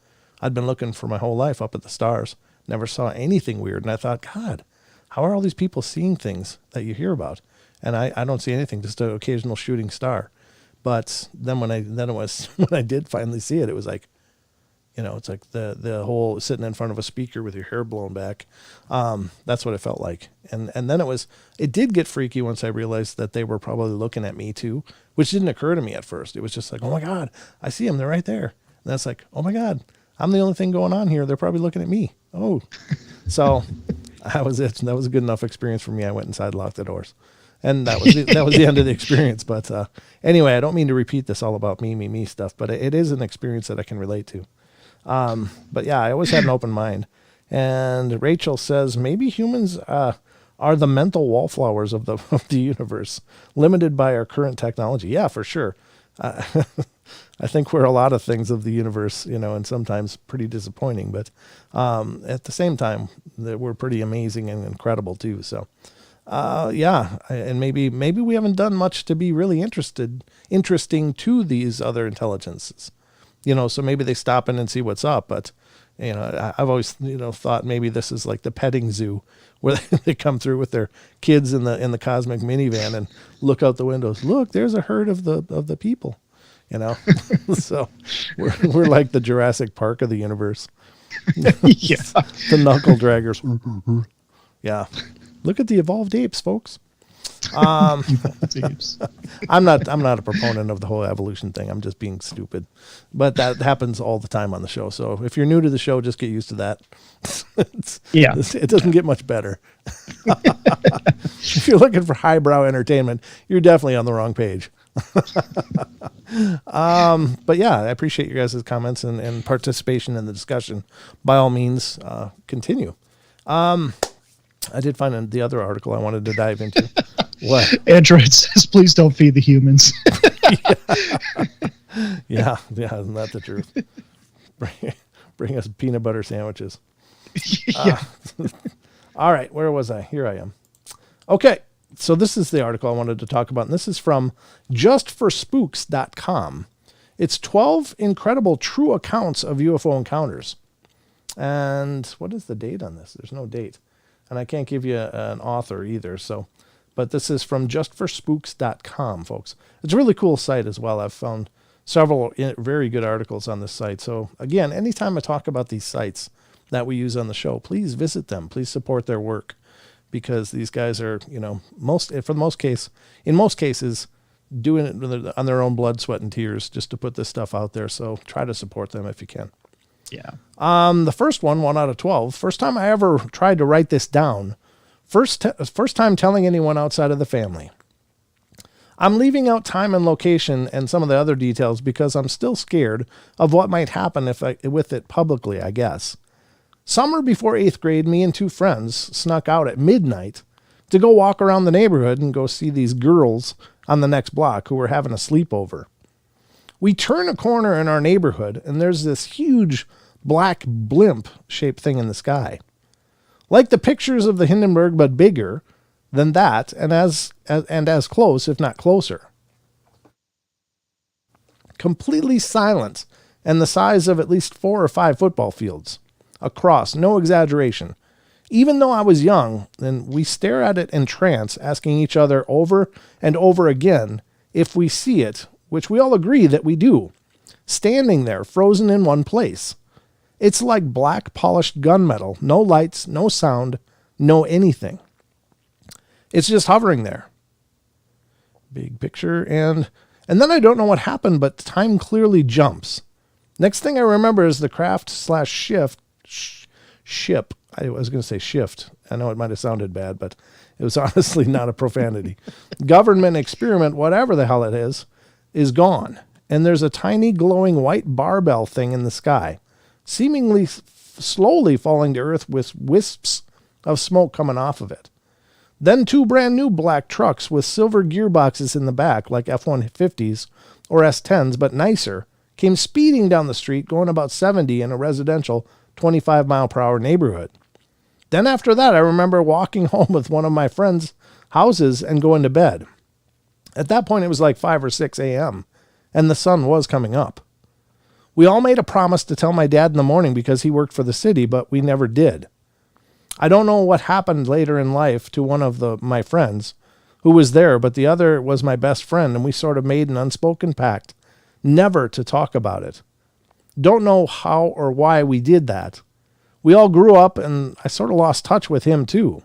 I'd been looking for my whole life up at the stars, never saw anything weird. And I thought, God, how are all these people seeing things that you hear about? And I don't see anything, just an occasional shooting star. But then when I did finally see it, it was like, you know, it's like the whole sitting in front of a speaker with your hair blown back. That's what it felt like. And then it did get freaky once I realized that they were probably looking at me too, which didn't occur to me at first. It was just like, oh my God, I see them. They're right there. And that's like, oh my God, I'm the only thing going on here. They're probably looking at me. Oh, so that was it. That was a good enough experience for me. I went inside, locked the doors. And that was the end of the experience. But anyway, I don't mean to repeat this all about me stuff, but it is an experience that I can relate to. But yeah, I always had an open mind. And Rachel says, maybe humans are the mental wallflowers of the universe, limited by our current technology. Yeah, for sure. I think we're a lot of things of the universe, you know, and sometimes pretty disappointing. But at the same time, we're pretty amazing and incredible too. So yeah, and maybe we haven't done much to be really interesting to these other intelligences. You know, so maybe they stop in and see what's up. But, you know, I've always, you know, thought maybe this is like the petting zoo where they come through with their kids in the cosmic minivan and look out the windows. Look, there's a herd of the people, you know. So we're like the Jurassic Park of the universe. Yeah. The knuckle draggers. Yeah. Look at the evolved apes, folks. I'm not a proponent of the whole evolution thing. I'm just being stupid, but that happens all the time on the show. So if you're new to the show, just get used to that. It doesn't get much better. If you're looking for highbrow entertainment, you're definitely on the wrong page. But yeah, I appreciate you guys' comments and participation in the discussion. By all means, continue. I did find the other article I wanted to dive into. What? Android says, please don't feed the humans. Yeah, isn't that the truth? Bring us peanut butter sandwiches. Yeah. All right, where was I? Here I am. Okay, so this is the article I wanted to talk about, and this is from justforspooks.com. It's 12 incredible true accounts of UFO encounters. And what is the date on this? There's no date. And I can't give you an author either. So, but this is from justforspooks.com, folks. It's a really cool site as well. I've found several very good articles on this site. So again, anytime I talk about these sites that we use on the show, please visit them. Please support their work, because these guys are, you know, in most cases, doing it on their own blood, sweat, and tears just to put this stuff out there. So try to support them if you can. Yeah. The first one out of 12. First time I ever tried to write this down. First time telling anyone outside of the family. I'm leaving out time and location and some of the other details because I'm still scared of what might happen with it publicly, I guess. Summer before 8th grade, me and two friends snuck out at midnight to go walk around the neighborhood and go see these girls on the next block who were having a sleepover. We turn a corner in our neighborhood and there's this huge black blimp-shaped thing in the sky. Like the pictures of the Hindenburg, but bigger than that, and as close, if not closer. Completely silent, and the size of at least 4 or 5 football fields. Across, no exaggeration. Even though I was young, and we stare at it in trance, asking each other over and over again if we see it, which we all agree that we do, standing there, frozen in one place. It's like black polished gunmetal, no lights, no sound, no anything. It's just hovering there. Big picture, and then I don't know what happened, but time clearly jumps. Next thing I remember is the craft / ship. I was going to say shift. I know it might have sounded bad, but it was honestly not a profanity. Government experiment, whatever the hell it is gone. And there's a tiny glowing white barbell thing in the sky, seemingly slowly falling to earth with wisps of smoke coming off of it. Then 2 brand new black trucks with silver gearboxes in the back, like F-150s, or S10s, but nicer, came speeding down the street going about 70 in a residential 25-mile-per-hour neighborhood. Then after that, I remember walking home with one of my friends' houses and going to bed. At that point, it was like 5 or 6 a.m., and the sun was coming up. We all made a promise to tell my dad in the morning because he worked for the city, but we never did. I don't know what happened later in life to one of my friends who was there, but the other was my best friend, and we sort of made an unspoken pact never to talk about it. Don't know how or why we did that. We all grew up, and I sort of lost touch with him too.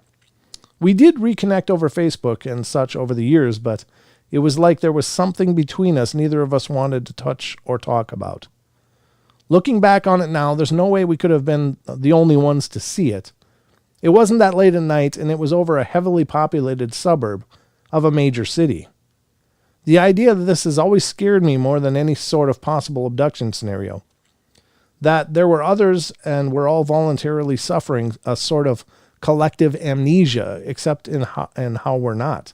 We did reconnect over Facebook and such over the years, but it was like there was something between us neither of us wanted to touch or talk about. Looking back on it now, there's no way we could have been the only ones to see it. It wasn't that late at night, and it was over a heavily populated suburb of a major city. The idea that this has always scared me more than any sort of possible abduction scenario. That there were others and we're all voluntarily suffering a sort of collective amnesia, except in how we're not.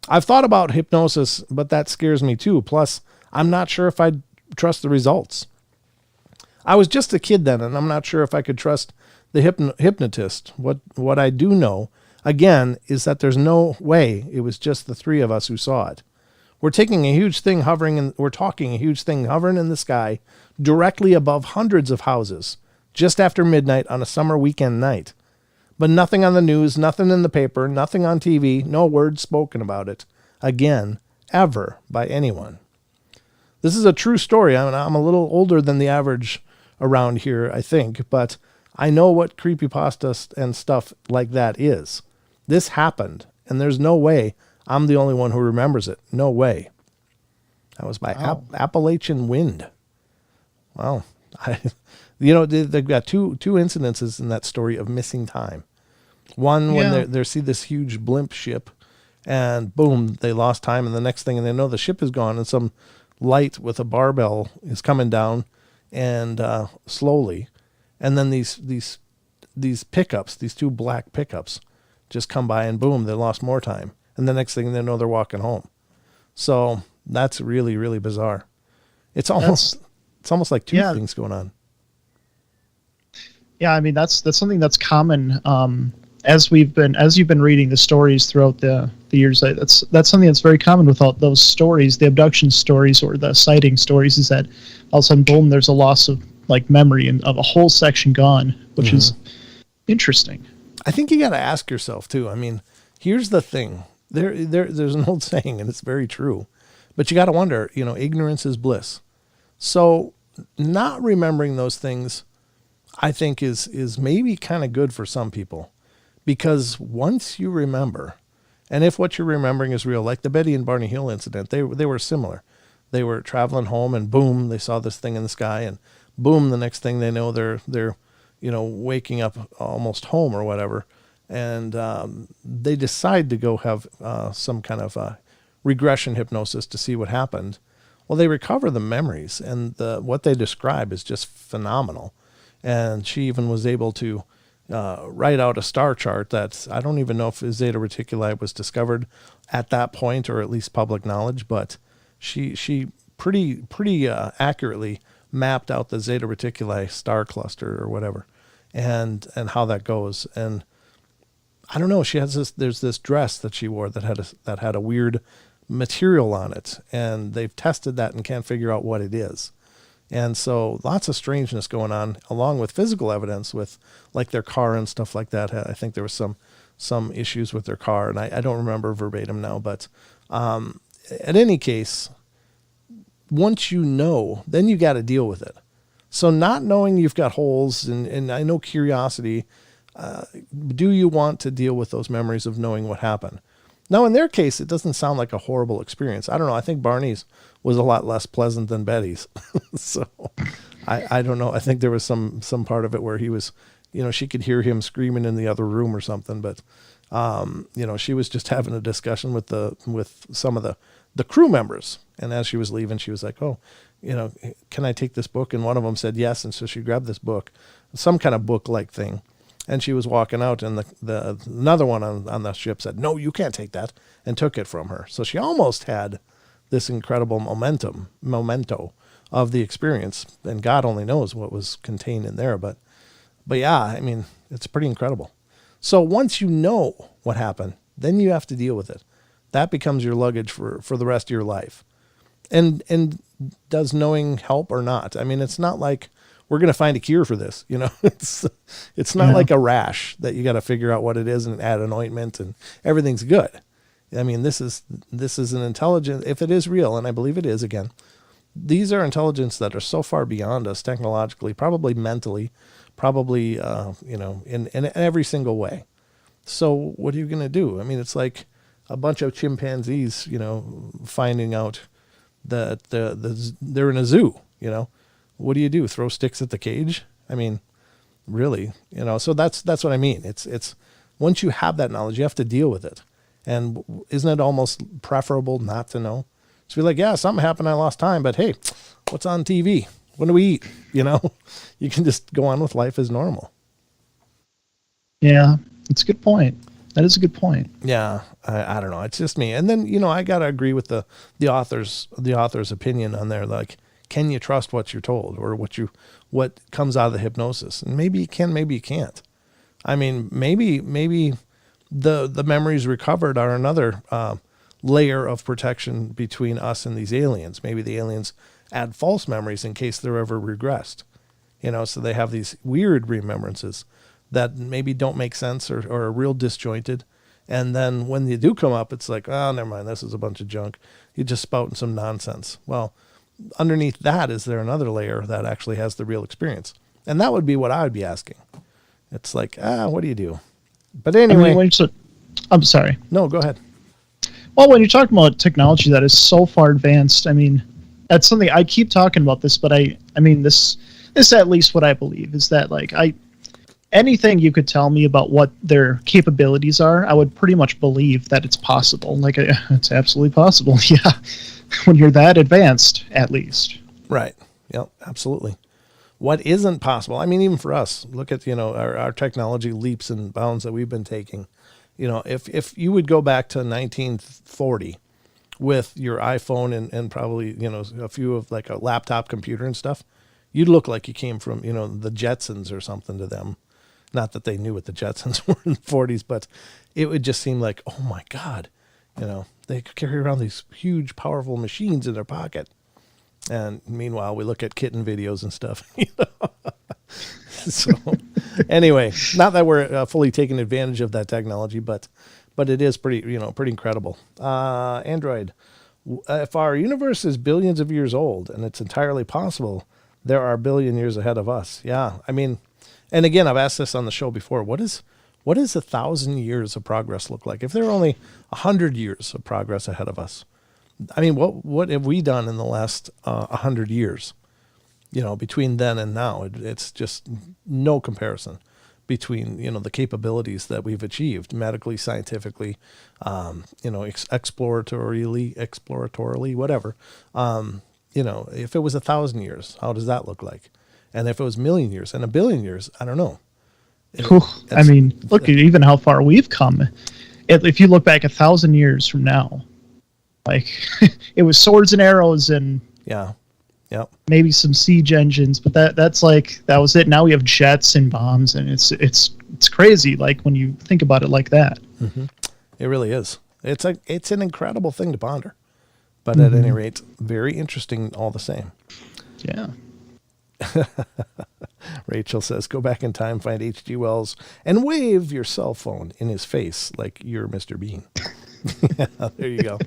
I've thought about hypnosis, but that scares me too. Plus, I'm not sure if I'd trust the results. I was just a kid then, and I'm not sure if I could trust the hypnotist. What I do know, again, is that there's no way it was just the three of us who saw it. We're talking a huge thing hovering in the sky directly above hundreds of houses just after midnight on a summer weekend night. But nothing on the news, nothing in the paper, nothing on TV, no words spoken about it. Again, ever by anyone. This is a true story. I'm a little older than the average around here, I think, but I know what creepypasta and stuff like that is. This happened, and there's no way I'm the only one who remembers it. No way. That was by Appalachian Wind. Well, they've got two incidences in that story of missing time. One when they see this huge blimp ship, and boom, they lost time, and the next thing they know, the ship is gone, and some light with a barbell is coming down, and slowly, and then these pickups, these two black pickups, just come by, and boom, they lost more time, and the next thing they know, they're walking home. So that's really, really bizarre. It's almost like two things going on. Yeah, I mean that's something that's common. As you've been reading the stories throughout the years, that's something that's very common with all those stories, the abduction stories or the sighting stories, is that all of a sudden, boom, there's a loss of like memory and of a whole section gone, which is interesting. I think you got to ask yourself too. I mean, here's the thing: there's an old saying, and it's very true, but you got to wonder. Ignorance is bliss. So not remembering those things, I think, is maybe kind of good for some people. Because once you remember, and if what you're remembering is real, like the Betty and Barney Hill incident, they were similar. They were traveling home, and boom, they saw this thing in the sky, and boom, the next thing they know, they're waking up almost home or whatever, and they decide to go have some kind of regression hypnosis to see what happened. Well, they recover the memories, and what they describe is just phenomenal. And she even was able to write out a star chart that I don't even know if Zeta Reticuli was discovered at that point, or at least public knowledge, but she pretty accurately mapped out the Zeta Reticuli star cluster or whatever, and how that goes. And I don't know, there's this dress that she wore that had a weird material on it, and they've tested that and can't figure out what it is. And so lots of strangeness going on, along with physical evidence with like their car and stuff like that. I think there was some issues with their car, and I don't remember verbatim now, but at any case, once you know, then you got to deal with it. So not knowing you've got holes, and I know curiosity, do you want to deal with those memories of knowing what happened? Now, in their case, it doesn't sound like a horrible experience. I don't know. I think Barney's was a lot less pleasant than Betty's. So I don't know. I think there was some part of it where he was, she could hear him screaming in the other room or something, but she was just having a discussion with some of the crew members. And as she was leaving, she was like, "Oh, can I take this book?" And one of them said yes. And so she grabbed this book, some kind of book-like thing. And she was walking out, and another one on the ship said, "No, you can't take that," and took it from her. So she almost had this incredible memento of the experience, and God only knows what was contained in there. But yeah, I mean, it's pretty incredible. So once you know what happened, then you have to deal with it. That becomes your luggage for the rest of your life. And does knowing help or not? I mean, it's not like we're going to find a cure for this. It's not like a rash that you got to figure out what it is and add an ointment and everything's good. I mean, this is an intelligence, if it is real, and I believe it is, again, these are intelligence that are so far beyond us technologically, probably mentally, probably, in every single way. So what are you going to do? I mean, it's like a bunch of chimpanzees, finding out that they're in a zoo, What do? Throw sticks at the cage? I mean, really, so that's what I mean. It's once you have that knowledge, you have to deal with it. And isn't it almost preferable not to know? Just be like, yeah, something happened, I lost time, but hey, what's on TV? When do we eat? You can just go on with life as normal. Yeah, that's a good point. That is a good point. Yeah, I don't know. It's just me. And then, I got to agree with the author's opinion on there. Like, can you trust what you're told or what comes out of the hypnosis? And maybe you can, maybe you can't. I mean, maybe the memories recovered are another layer of protection between us and these aliens. Maybe the aliens add false memories in case they're ever regressed. So they have these weird remembrances that maybe don't make sense or are real disjointed. And then when you do come up, it's like, oh, never mind, this is a bunch of junk. You're just spouting some nonsense. Well, underneath that, is there another layer that actually has the real experience? And that would be what I would be asking. It's like, what do you do? But anyway. I'm sorry. No, go ahead. Well, when you're talking about technology that is so far advanced, I mean, that's something I keep talking about this, but I mean, this is at least what I believe is that, like, anything you could tell me about what their capabilities are, I would pretty much believe that it's possible. Like, it's absolutely possible. Yeah. When you're that advanced, at least. Right. Yep. Absolutely. What isn't possible? I mean, even for us, look at, our technology leaps and bounds that we've been taking. If you would go back to 1940 with your iPhone and probably, a few of like a laptop computer and stuff, you'd look like you came from, the Jetsons or something to them. Not that they knew what the Jetsons were in the 40s, but it would just seem like, oh my God, they carry around these huge, powerful machines in their pocket. And meanwhile, we look at kitten videos and stuff. So anyway, not that we're fully taking advantage of that technology, but it is pretty incredible. Android, if our universe is billions of years old and it's entirely possible, there are a billion years ahead of us. Yeah. I mean, and again, I've asked this on the show before. What does 1,000 years of progress look like? If there are only 100 years of progress ahead of us, I mean, what have we done in the last 100 years? Between then and now, it's just no comparison between, the capabilities that we've achieved medically, scientifically, exploratorily, whatever. If it was 1,000 years, how does that look like? And if it was a million years and a billion years, I don't know. I mean, look at even how far we've come. If you look back 1,000 years from now, like it was swords and arrows and maybe some siege engines, but that was it. Now we have jets and bombs, and it's crazy. Like when you think about it like that, It really is. It's an incredible thing to ponder, but at any rate, very interesting all the same. Yeah. Rachel says, go back in time, find H.G. Wells, and wave your cell phone in his face like you're Mr. Bean. Yeah, there you go.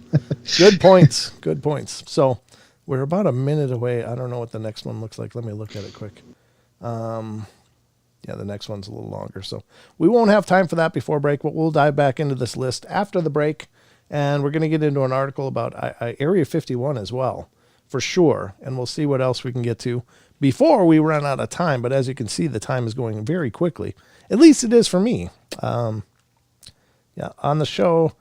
Good points. Good points. So we're about a minute away. I don't know what the next one looks like. Let me look at it quick. The next one's a little longer. So we won't have time for that before break, but we'll dive back into this list after the break. And we're going to get into an article about Area 51 as well, for sure. And we'll see what else we can get to before we run out of time. But as you can see, the time is going very quickly. At least it is for me. On the show,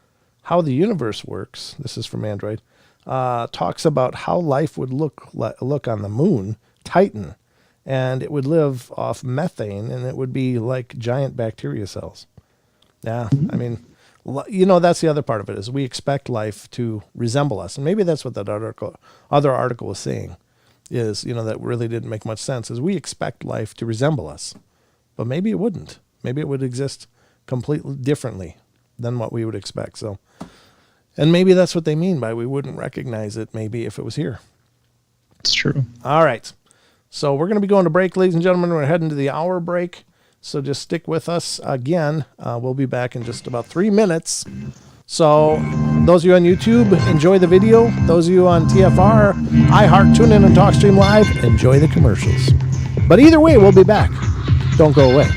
How the Universe Works, this is from Android, talks about how life would look on the moon, Titan, and it would live off methane, and it would be like giant bacteria cells. Yeah, I mean, that's the other part of it, is we expect life to resemble us. And maybe that's what that other article was saying, is, that really didn't make much sense, is we expect life to resemble us. But maybe it wouldn't. Maybe it would exist completely differently than what we would expect. So, and maybe that's what they mean by we wouldn't recognize it maybe if it was here. It's true. All right. So we're going to be going to break, ladies and gentlemen. We're heading to the hour break. So just stick with us again. We'll be back in just about 3 minutes. So those of you on YouTube, enjoy the video. Those of you on TFR, iHeart, TuneIn, and TalkStream Live, enjoy the commercials. But either way, we'll be back. Don't go away.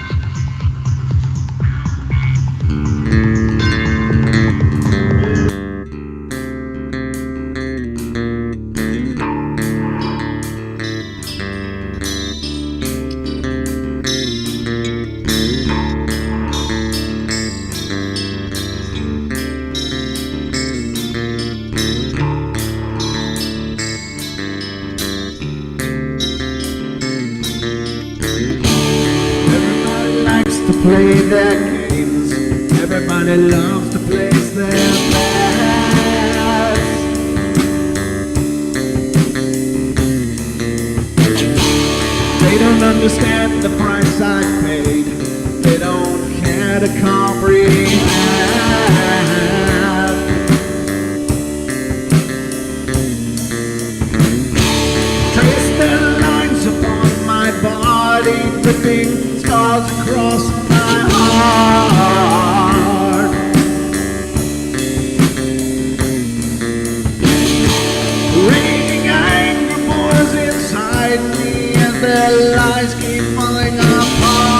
Play their games. Everybody loves to place their bets. They don't understand the price I paid. They don't care to comprehend. Trace their lines upon my body, dripping scars across my heart. Raging anger pours inside me as their lies keep falling apart.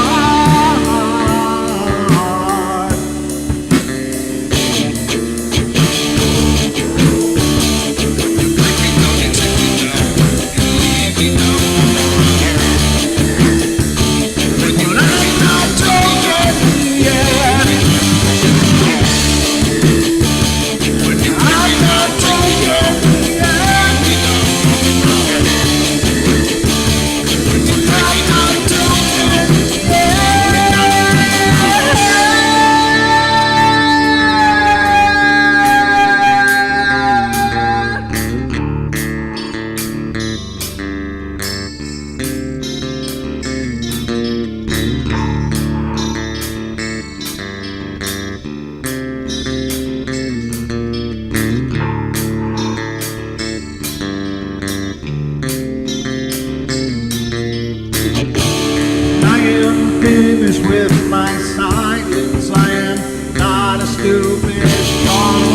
Finished with my silence. I am not a stupid boy.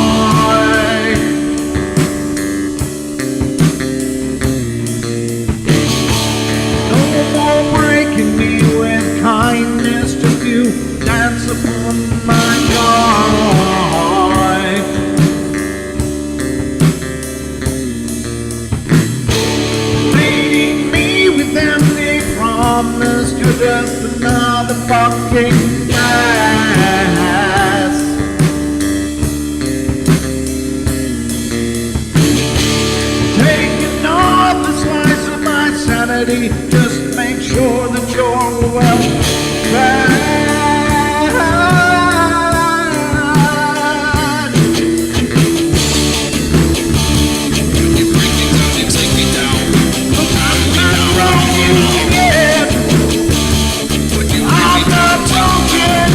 No more breaking me with kindness. Just you dance upon my joy. Leading me with empty promise. You're just another fucking mess. Taking off the slice of my sanity, just make sure that you're well fed. I'm not wrong, you get. I'm not talking yet.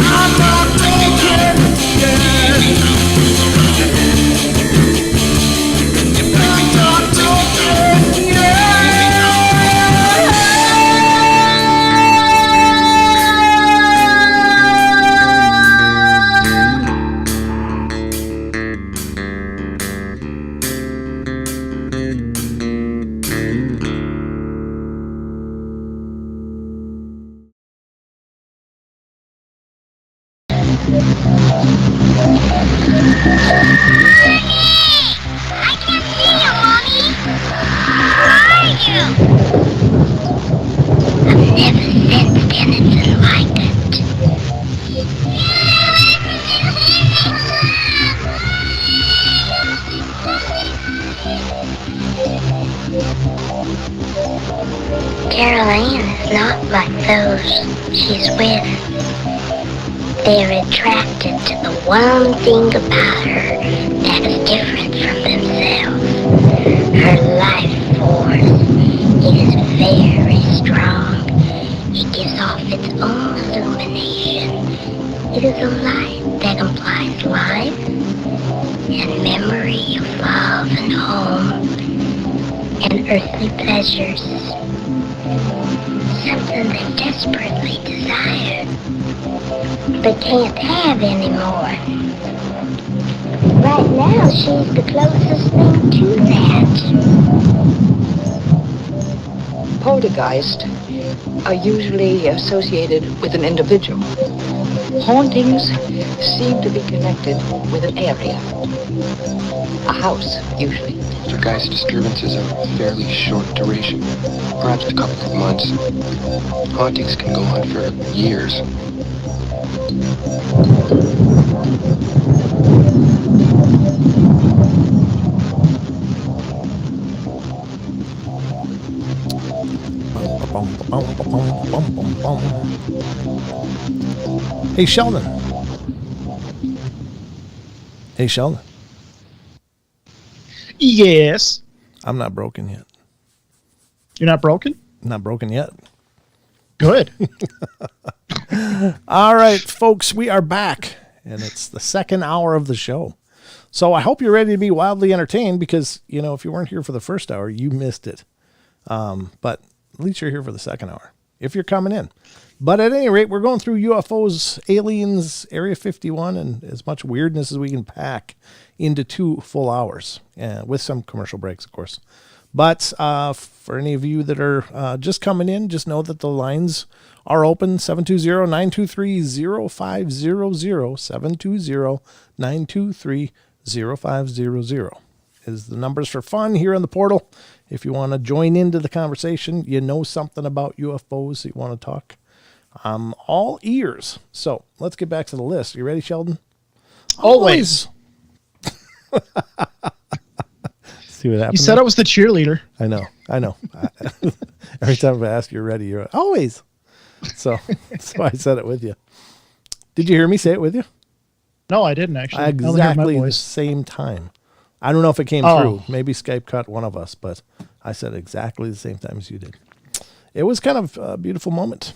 I'm not talking yet. I'm not talking Carol Ann is not like those she's with. They're attracted to the one thing about her that is different from themselves. Her life force. It is very strong. It gives off its own illumination. It is a light that implies life and memory of love and home and earthly pleasures. Something they desperately desire, but can't have anymore. Right now, she's the closest thing to that. Poltergeists are usually associated with an individual. Hauntings seem to be connected with an area. A house, usually. Poltergeist disturbances are fairly short duration, perhaps a couple of months. Hauntings can go on for years. Hey, Sheldon. Hey, Sheldon. Yes. I'm not broken yet. You're not broken? Not broken yet. Good. All right, folks, we are back, and it's the second hour of the show. So I hope you're ready to be wildly entertained because, you know, if you weren't here for the first hour, you missed it. But at least you're here for the second hour, if you're coming in. But at any rate, we're going through UFOs, aliens, Area 51, and as much weirdness as we can pack into 2 full hours, with some commercial breaks, of course. But for any of you that are just coming in, just know that the lines are open. 720-923-0500, 720-923-0500 is the numbers for fun here on the portal. If you want to join into the conversation, you know something about UFOs that you want to talk, I'm all ears. So let's get back to the list. You ready, Sheldon? Always. See what happened? You said I was the cheerleader. I know. Every time I ask you're ready, you're always. So I said it with you. Did you hear me say it with you? No, I didn't actually. I only heard Exactly my the voice. same time. I don't know if it came through. Maybe Skype cut one of us, but I said exactly the same time as you did. It was kind of a beautiful moment.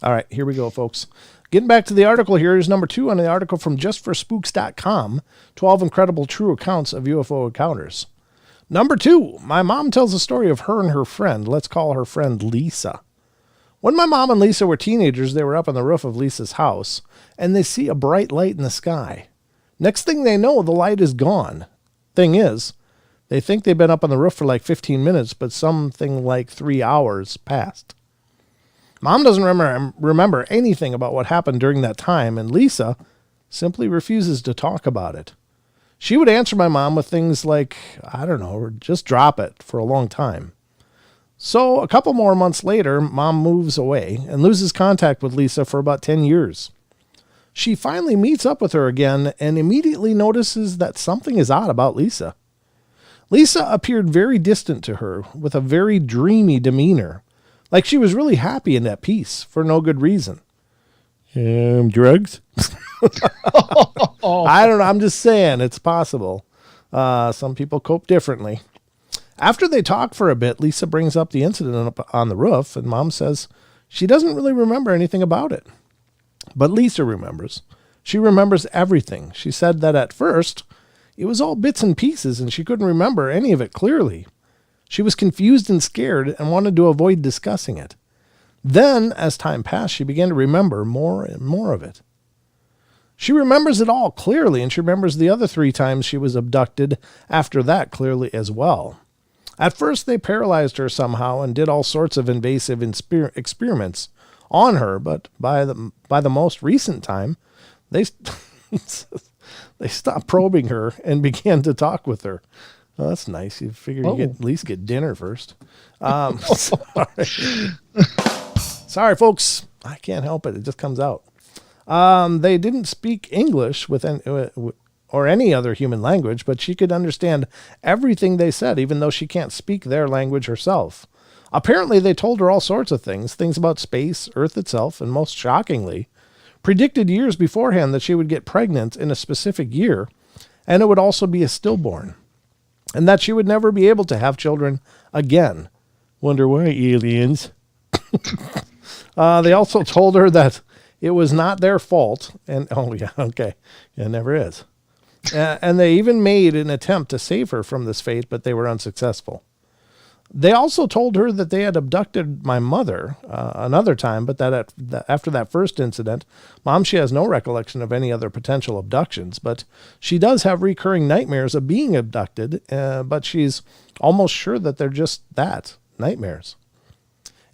All right, here we go, folks. Getting back to the article here is number 2 on the article from justforspooks.com, 12 incredible true accounts of UFO encounters. Number 2, my mom tells a story of her and her friend. Let's call her friend Lisa. When my mom and Lisa were teenagers, they were up on the roof of Lisa's house, and they see a bright light in the sky. Next thing they know, the light is gone. Thing is, they think they've been up on the roof for like 15 minutes, but something like 3 hours passed. Mom doesn't remember anything about what happened during that time, and Lisa simply refuses to talk about it. She would answer my mom with things like, I don't know, or just drop it for a long time. So a couple more months later, Mom moves away and loses contact with Lisa for about 10 years. She finally meets up with her again and immediately notices that something is odd about Lisa. Lisa appeared very distant to her with a very dreamy demeanor, like she was really happy and at peace for no good reason. Drugs? I don't know. I'm just saying it's possible. Some people cope differently. After they talk for a bit, Lisa brings up the incident up on the roof, and Mom says she doesn't really remember anything about it. But Lisa remembers. She remembers everything. She said that at first, it was all bits and pieces, and she couldn't remember any of it clearly. She was confused and scared and wanted to avoid discussing it. Then, as time passed, she began to remember more and more of it. She remembers it all clearly, and she remembers the other 3 times she was abducted after that clearly as well. At first, they paralyzed her somehow and did all sorts of invasive experiments on her, but by the most recent time, they stopped probing her and began to talk with her. Oh, that's nice. You figure you at least get dinner first. Sorry, folks. I can't help it. It just comes out. They didn't speak English or any other human language, but she could understand everything they said, even though she can't speak their language herself. Apparently, they told her all sorts of things about space, Earth itself, and most shockingly, predicted years beforehand that she would get pregnant in a specific year, and it would also be a stillborn, and that she would never be able to have children again. Wonder why, aliens? They also told her that it was not their fault, and oh yeah, okay, it never is. And they even made an attempt to save her from this fate, but they were unsuccessful. They also told her that they had abducted my mother another time, but that after that first incident, Mom, she has no recollection of any other potential abductions, but she does have recurring nightmares of being abducted, but she's almost sure that they're just that, nightmares.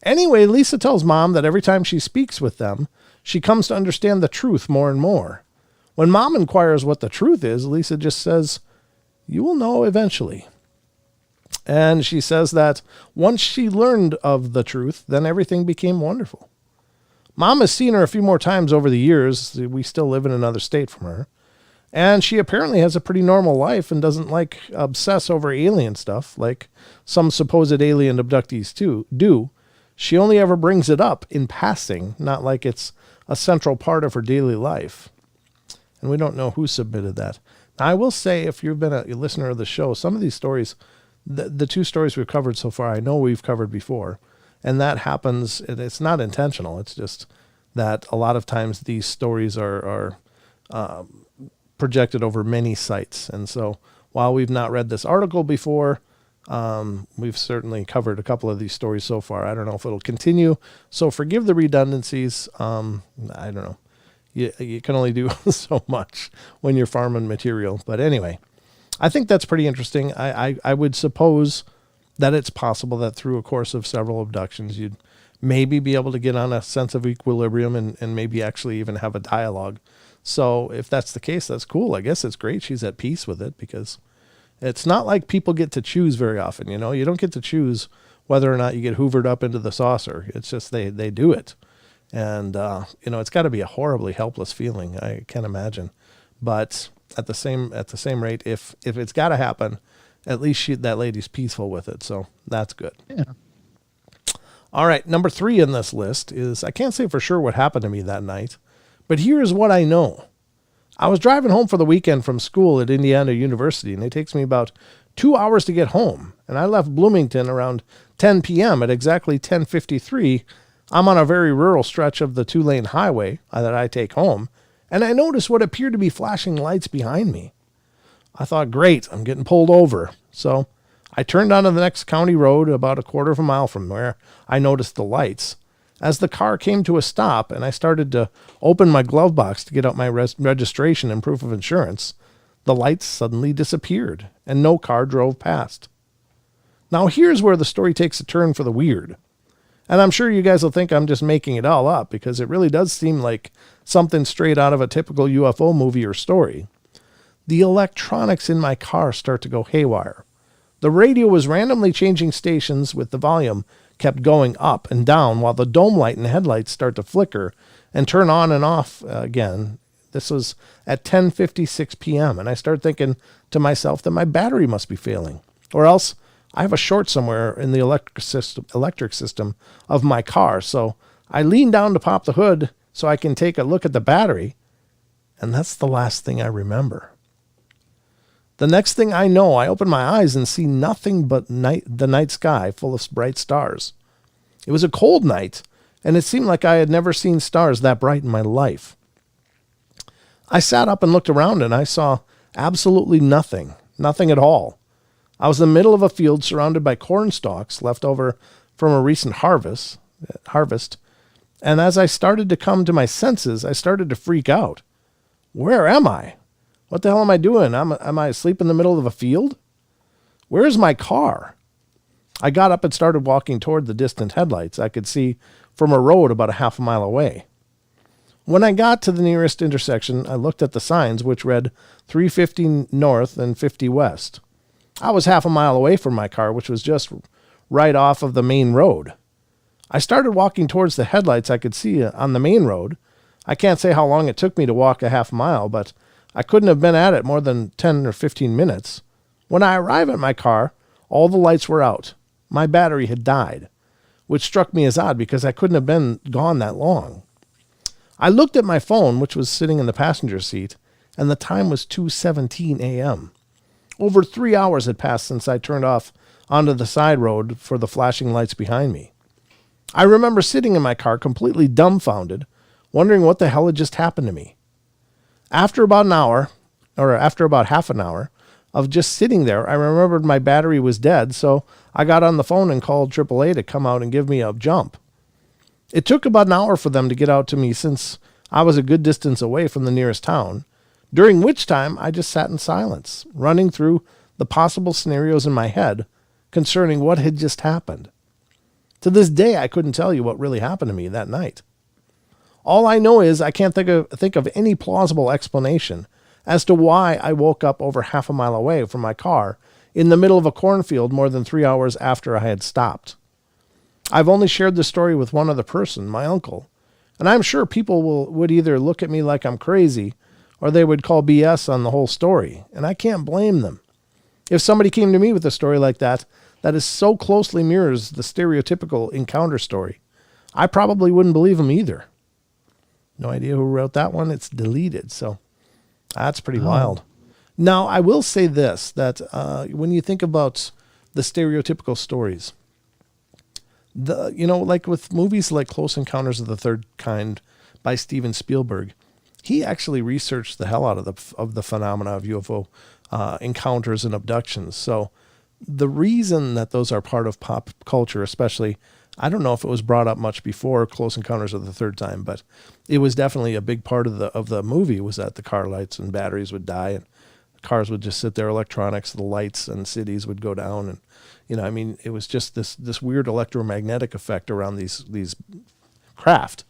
Anyway, Lisa tells Mom that every time she speaks with them, she comes to understand the truth more and more. When Mom inquires what the truth is, Lisa just says, "You will know eventually." And she says that once she learned of the truth, then everything became wonderful. Mom has seen her a few more times over the years. We still live in another state from her. And she apparently has a pretty normal life and doesn't obsess over alien stuff like some supposed alien abductees do. She only ever brings it up in passing, not like it's a central part of her daily life. And we don't know who submitted that. Now, I will say, if you've been a listener of the show, some of these stories, the two stories we've covered so far, I know we've covered before. And that happens, it's not intentional. It's just that a lot of times these stories are projected over many sites. And so while we've not read this article before, we've certainly covered a couple of these stories so far. I don't know if it'll continue. So forgive the redundancies. I don't know. You can only do so much when you're farming material. But anyway, I think that's pretty interesting. I would suppose that it's possible that through a course of several abductions, you'd maybe be able to get on a sense of equilibrium and maybe actually even have a dialogue. So if that's the case, that's cool. I guess it's great she's at peace with it, because it's not like people get to choose very often. You know, you don't get to choose whether or not you get hoovered up into the saucer. It's just they do it. And, it's got to be a horribly helpless feeling. I can't imagine. But at the same rate, if it's got to happen, at least that lady's peaceful with it. So that's good. Yeah. All right. Number 3 in this list is, I can't say for sure what happened to me that night, but here's what I know. I was driving home for the weekend from school at Indiana University, and it takes me about 2 hours to get home. And I left Bloomington around 10 p.m. At exactly 10:53, I'm on a very rural stretch of the 2-lane highway that I take home, and I noticed what appeared to be flashing lights behind me. I thought, great, I'm getting pulled over. So I turned onto the next county road about a quarter of a mile from where I noticed the lights. As the car came to a stop and I started to open my glove box to get out my registration and proof of insurance, the lights suddenly disappeared and no car drove past. Now here's where the story takes a turn for the weird. And I'm sure you guys will think I'm just making it all up, because it really does seem like something straight out of a typical UFO movie or story. The electronics in my car start to go haywire. The radio was randomly changing stations with the volume kept going up and down, while the dome light and headlights start to flicker and turn on and off again. This was at 10:56 p.m. and I start thinking to myself that my battery must be failing, or else I have a short somewhere in the electric system of my car. So I lean down to pop the hood so I can take a look at the battery, and that's the last thing I remember. The next thing I know, I open my eyes and see nothing but the night sky full of bright stars. It was a cold night, and it seemed like I had never seen stars that bright in my life. I sat up and looked around, and I saw absolutely nothing at all. I was in the middle of a field surrounded by corn stalks left over from a recent harvest, and as I started to come to my senses, I started to freak out. Where am I? What the hell am I doing? Am I asleep in the middle of a field? Where's my car? I got up and started walking toward the distant headlights I could see from a road about a half a mile away. When I got to the nearest intersection, I looked at the signs, which read 350 north and 50 west. I was half a mile away from my car, which was just right off of the main road. I started walking towards the headlights I could see on the main road. I can't say how long it took me to walk a half mile, but I couldn't have been at it more than 10 or 15 minutes. When I arrived at my car, all the lights were out. My battery had died. which struck me as odd because I couldn't have been gone that long. I looked at my phone, which was sitting in the passenger seat, and the time was 2:17 a.m. Over 3 hours had passed since I turned off onto the side road for the flashing lights behind me. I remember sitting in my car completely dumbfounded, wondering what the hell had just happened to me. After about half an hour of just sitting there, I remembered my battery was dead, so I got on the phone and called AAA to come out and give me a jump. It took about an hour for them to get out to me since I was a good distance away from the nearest town, during which time I just sat in silence, running through the possible scenarios in my head concerning what had just happened. To this day, I couldn't tell you what really happened to me that night. All I know is I can't think of any plausible explanation as to why I woke up over half a mile away from my car in the middle of a cornfield more than 3 hours after I had stopped. I've only shared this story with one other person, my uncle, and I'm sure people would either look at me like I'm crazy or they would call BS on the whole story, and I can't blame them. If somebody came to me with a story like that is so closely mirrors the stereotypical encounter story, I probably wouldn't believe them either. No idea who wrote that one. It's deleted, so that's pretty wild. Now, I will say this, that when you think about the stereotypical stories, like with movies like Close Encounters of the Third Kind by Steven Spielberg, he actually researched the hell out of the phenomena of UFO encounters and abductions. So the reason that those are part of pop culture, especially, I don't know if it was brought up much before Close Encounters of the Third Time, but it was definitely a big part of the movie was that the car lights and batteries would die and cars would just sit there, electronics, the lights and cities would go down. And, it was just this weird electromagnetic effect around these craft.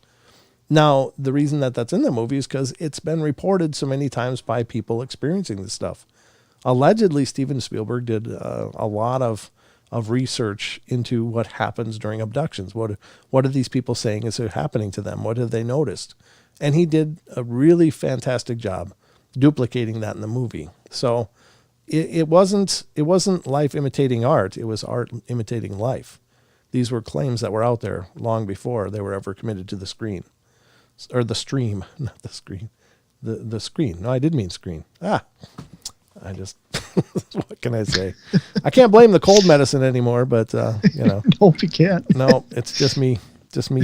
Now, the reason that that's in the movie is because it's been reported so many times by people experiencing this stuff. Allegedly, Steven Spielberg did a lot of research into what happens during abductions. What are these people saying is happening to them? What have they noticed? And he did a really fantastic job duplicating that in the movie. So it wasn't life imitating art. It was art imitating life. These were claims that were out there long before they were ever committed to the screen. Or the stream, not the screen. The screen. No, I did mean screen. What can I say? I can't blame the cold medicine anymore, but No, you can't. No, it's just me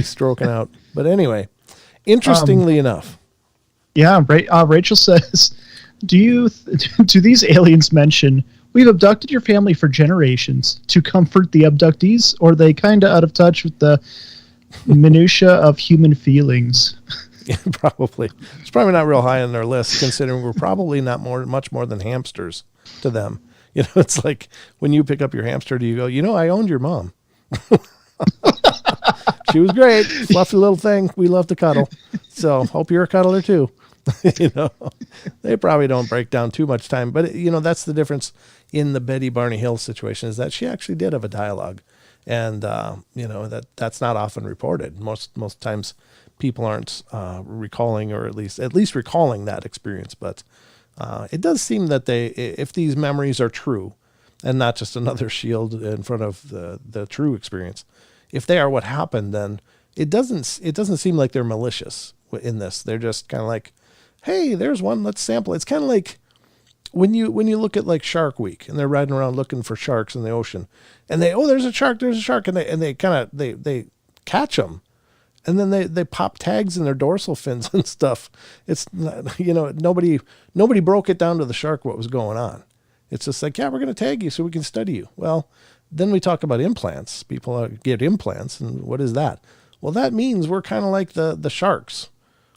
stroking out. But anyway, interestingly enough. Yeah, Rachel says, do these aliens mention, we've abducted your family for generations to comfort the abductees, or are they kind of out of touch with the minutia of human feelings? Yeah, probably. It's probably not real high on their list, considering we're probably not much more than hamsters to them. It's like when you pick up your hamster, do you go, I owned your mom. She was great. Fluffy little thing. We love to cuddle. So hope you're a cuddler too. They probably don't break down too much time, but that's the difference in the Betty Barney Hill situation, is that she actually did have a dialogue. And, that's not often reported. Most times people aren't recalling, or at least recalling that experience. But it does seem that if these memories are true and not just another shield in front of the true experience, if they are what happened, then it doesn't seem like they're malicious in this. They're just kind of like, hey, there's one, let's sample it. It's kind of like when you look at like Shark Week and they're riding around looking for sharks in the ocean, and there's a shark, and they catch them, and then they pop tags in their dorsal fins and stuff. It's not, nobody broke it down to the shark what was going on. It's just like, yeah, we're going to tag you so we can study you. Well, then we talk about implants. People get implants, and what is that? Well, that means we're kind of like the sharks.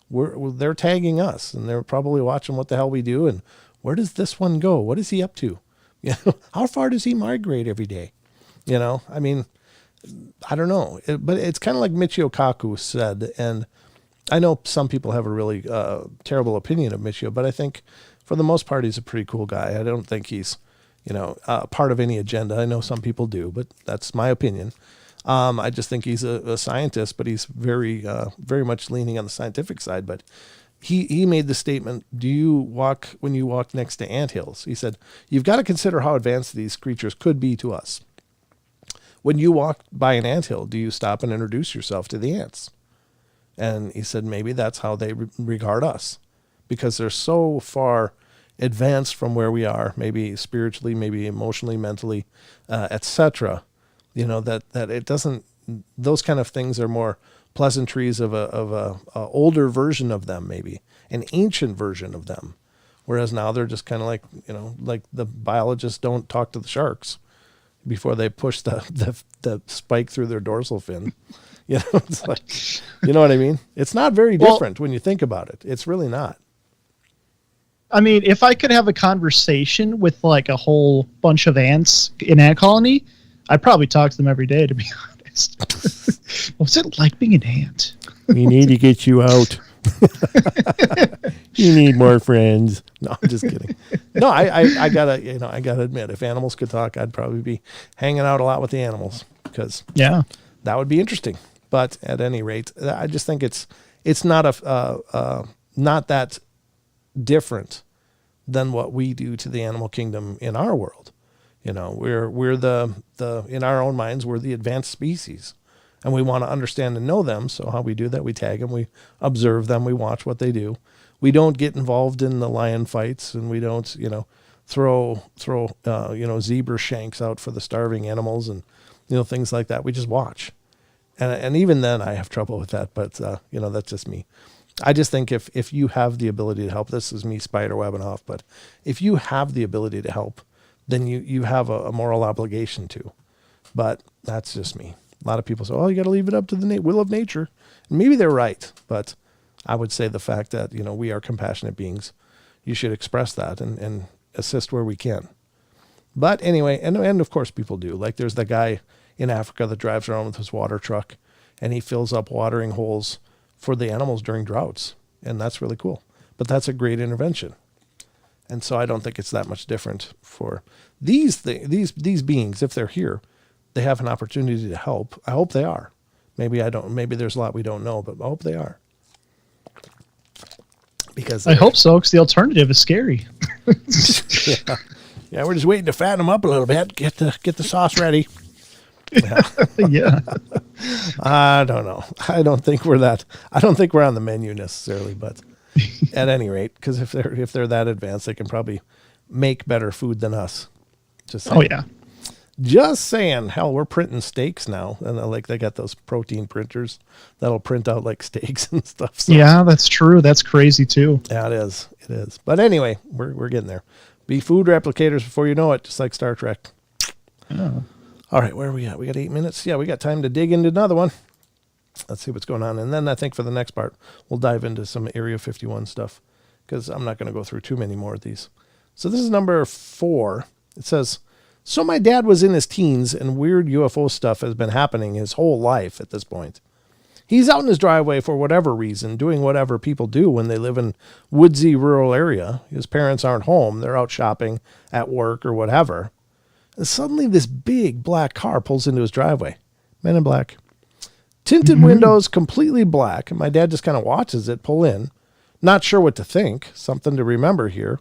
They're tagging us, and they're probably watching what the hell we do, and where does this one go? What is he up to? How far does he migrate every day? I mean, I don't know, but it's kind of like Michio Kaku said, and I know some people have a really terrible opinion of Michio, but I think for the most part, he's a pretty cool guy. I don't think he's, part of any agenda. I know some people do, but that's my opinion. I just think he's a scientist, but he's very, very much leaning on the scientific side. But he made the statement, when you walk next to anthills? He said, you've got to consider how advanced these creatures could be to us. when you walk by an anthill, do you stop and introduce yourself to the ants? And he said, maybe that's how they regard us, because they're so far advanced from where we are, maybe spiritually, maybe emotionally, mentally, etc. That it doesn't, those kind of things are more pleasantries of a older version of them, maybe an ancient version of them. Whereas now they're just kind of like, like the biologists don't talk to the sharks before they push the spike through their dorsal fin. It's like, you know what I mean? It's not very different when you think about it. It's really not. I mean, if I could have a conversation with like a whole bunch of ants in ant colony, I'd probably talk to them every day, to be honest. What's it like being an ant? We need to get you out. You need more friends. No, I'm just kidding. No, I gotta admit, if animals could talk, I'd probably be hanging out a lot with the animals, because that would be interesting. But at any rate, I just think it's not not that different than what we do to the animal kingdom in our world. We're the in our own minds, we're the advanced species, and we want to understand and know them. So how we do that, we tag them, we observe them, we watch what they do. We don't get involved in the lion fights, and we don't, throw zebra shanks out for the starving animals and, things like that. We just watch. And even then I have trouble with that, but that's just me. I just think if you have the ability to help, this is me spiderwebbing off, but if you have the ability to help, then you have a moral obligation to. But that's just me. A lot of people say, you got to leave it up to the will of nature. And maybe they're right, but I would say the fact that, we are compassionate beings, you should express that and assist where we can. But anyway, and of course people do. Like there's the guy in Africa that drives around with his water truck, and he fills up watering holes for the animals during droughts. And that's really cool. But that's a great intervention. And so I don't think it's that much different for these beings. If they're here, they have an opportunity to help. I hope they are. Maybe there's a lot we don't know, but I hope they are. Because I hope so, because the alternative is scary. Yeah, we're just waiting to fatten them up a little bit. Get the sauce ready. Yeah. Yeah. I don't know. I don't think we're on the menu necessarily, but at any rate, because if they're that advanced, they can probably make better food than us. Just saying. Oh yeah. Just saying. Hell, we're printing steaks now, and they got those protein printers that'll print out like steaks and stuff. So. Yeah, that's true. That's crazy too. Yeah, it is. It is. But anyway, we're getting there. Be food replicators before you know it, just like Star Trek. Oh. All right, where are we at? We got 8 minutes. Yeah, we got time to dig into another one. Let's see what's going on. And then I think for the next part, we'll dive into some Area 51 stuff, because I'm not going to go through too many more of these. So this is number 4. It says, so my dad was in his teens, and weird UFO stuff has been happening his whole life at this point. He's out in his driveway for whatever reason, doing whatever people do when they live in woodsy rural area. His parents aren't home. They're out shopping, at work, or whatever. And suddenly this big black car pulls into his driveway. Men in black. Tinted windows, completely black. And my dad just kind of watches it pull in. Not sure what to think. Something to remember here.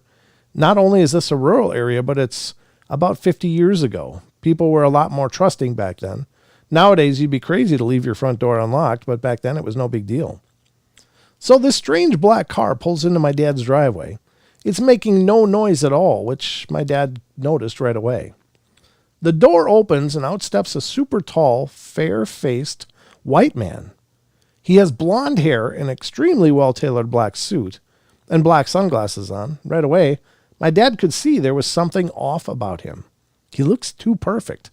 Not only is this a rural area, but it's about 50 years ago. People were a lot more trusting back then. Nowadays, you'd be crazy to leave your front door unlocked, but back then it was no big deal. So this strange black car pulls into my dad's driveway. It's making no noise at all, which my dad noticed right away. The door opens and out steps a super tall, fair-faced white man. He has blonde hair, an extremely well-tailored black suit, and black sunglasses on. Right away, my dad could see there was something off about him. He looks too perfect.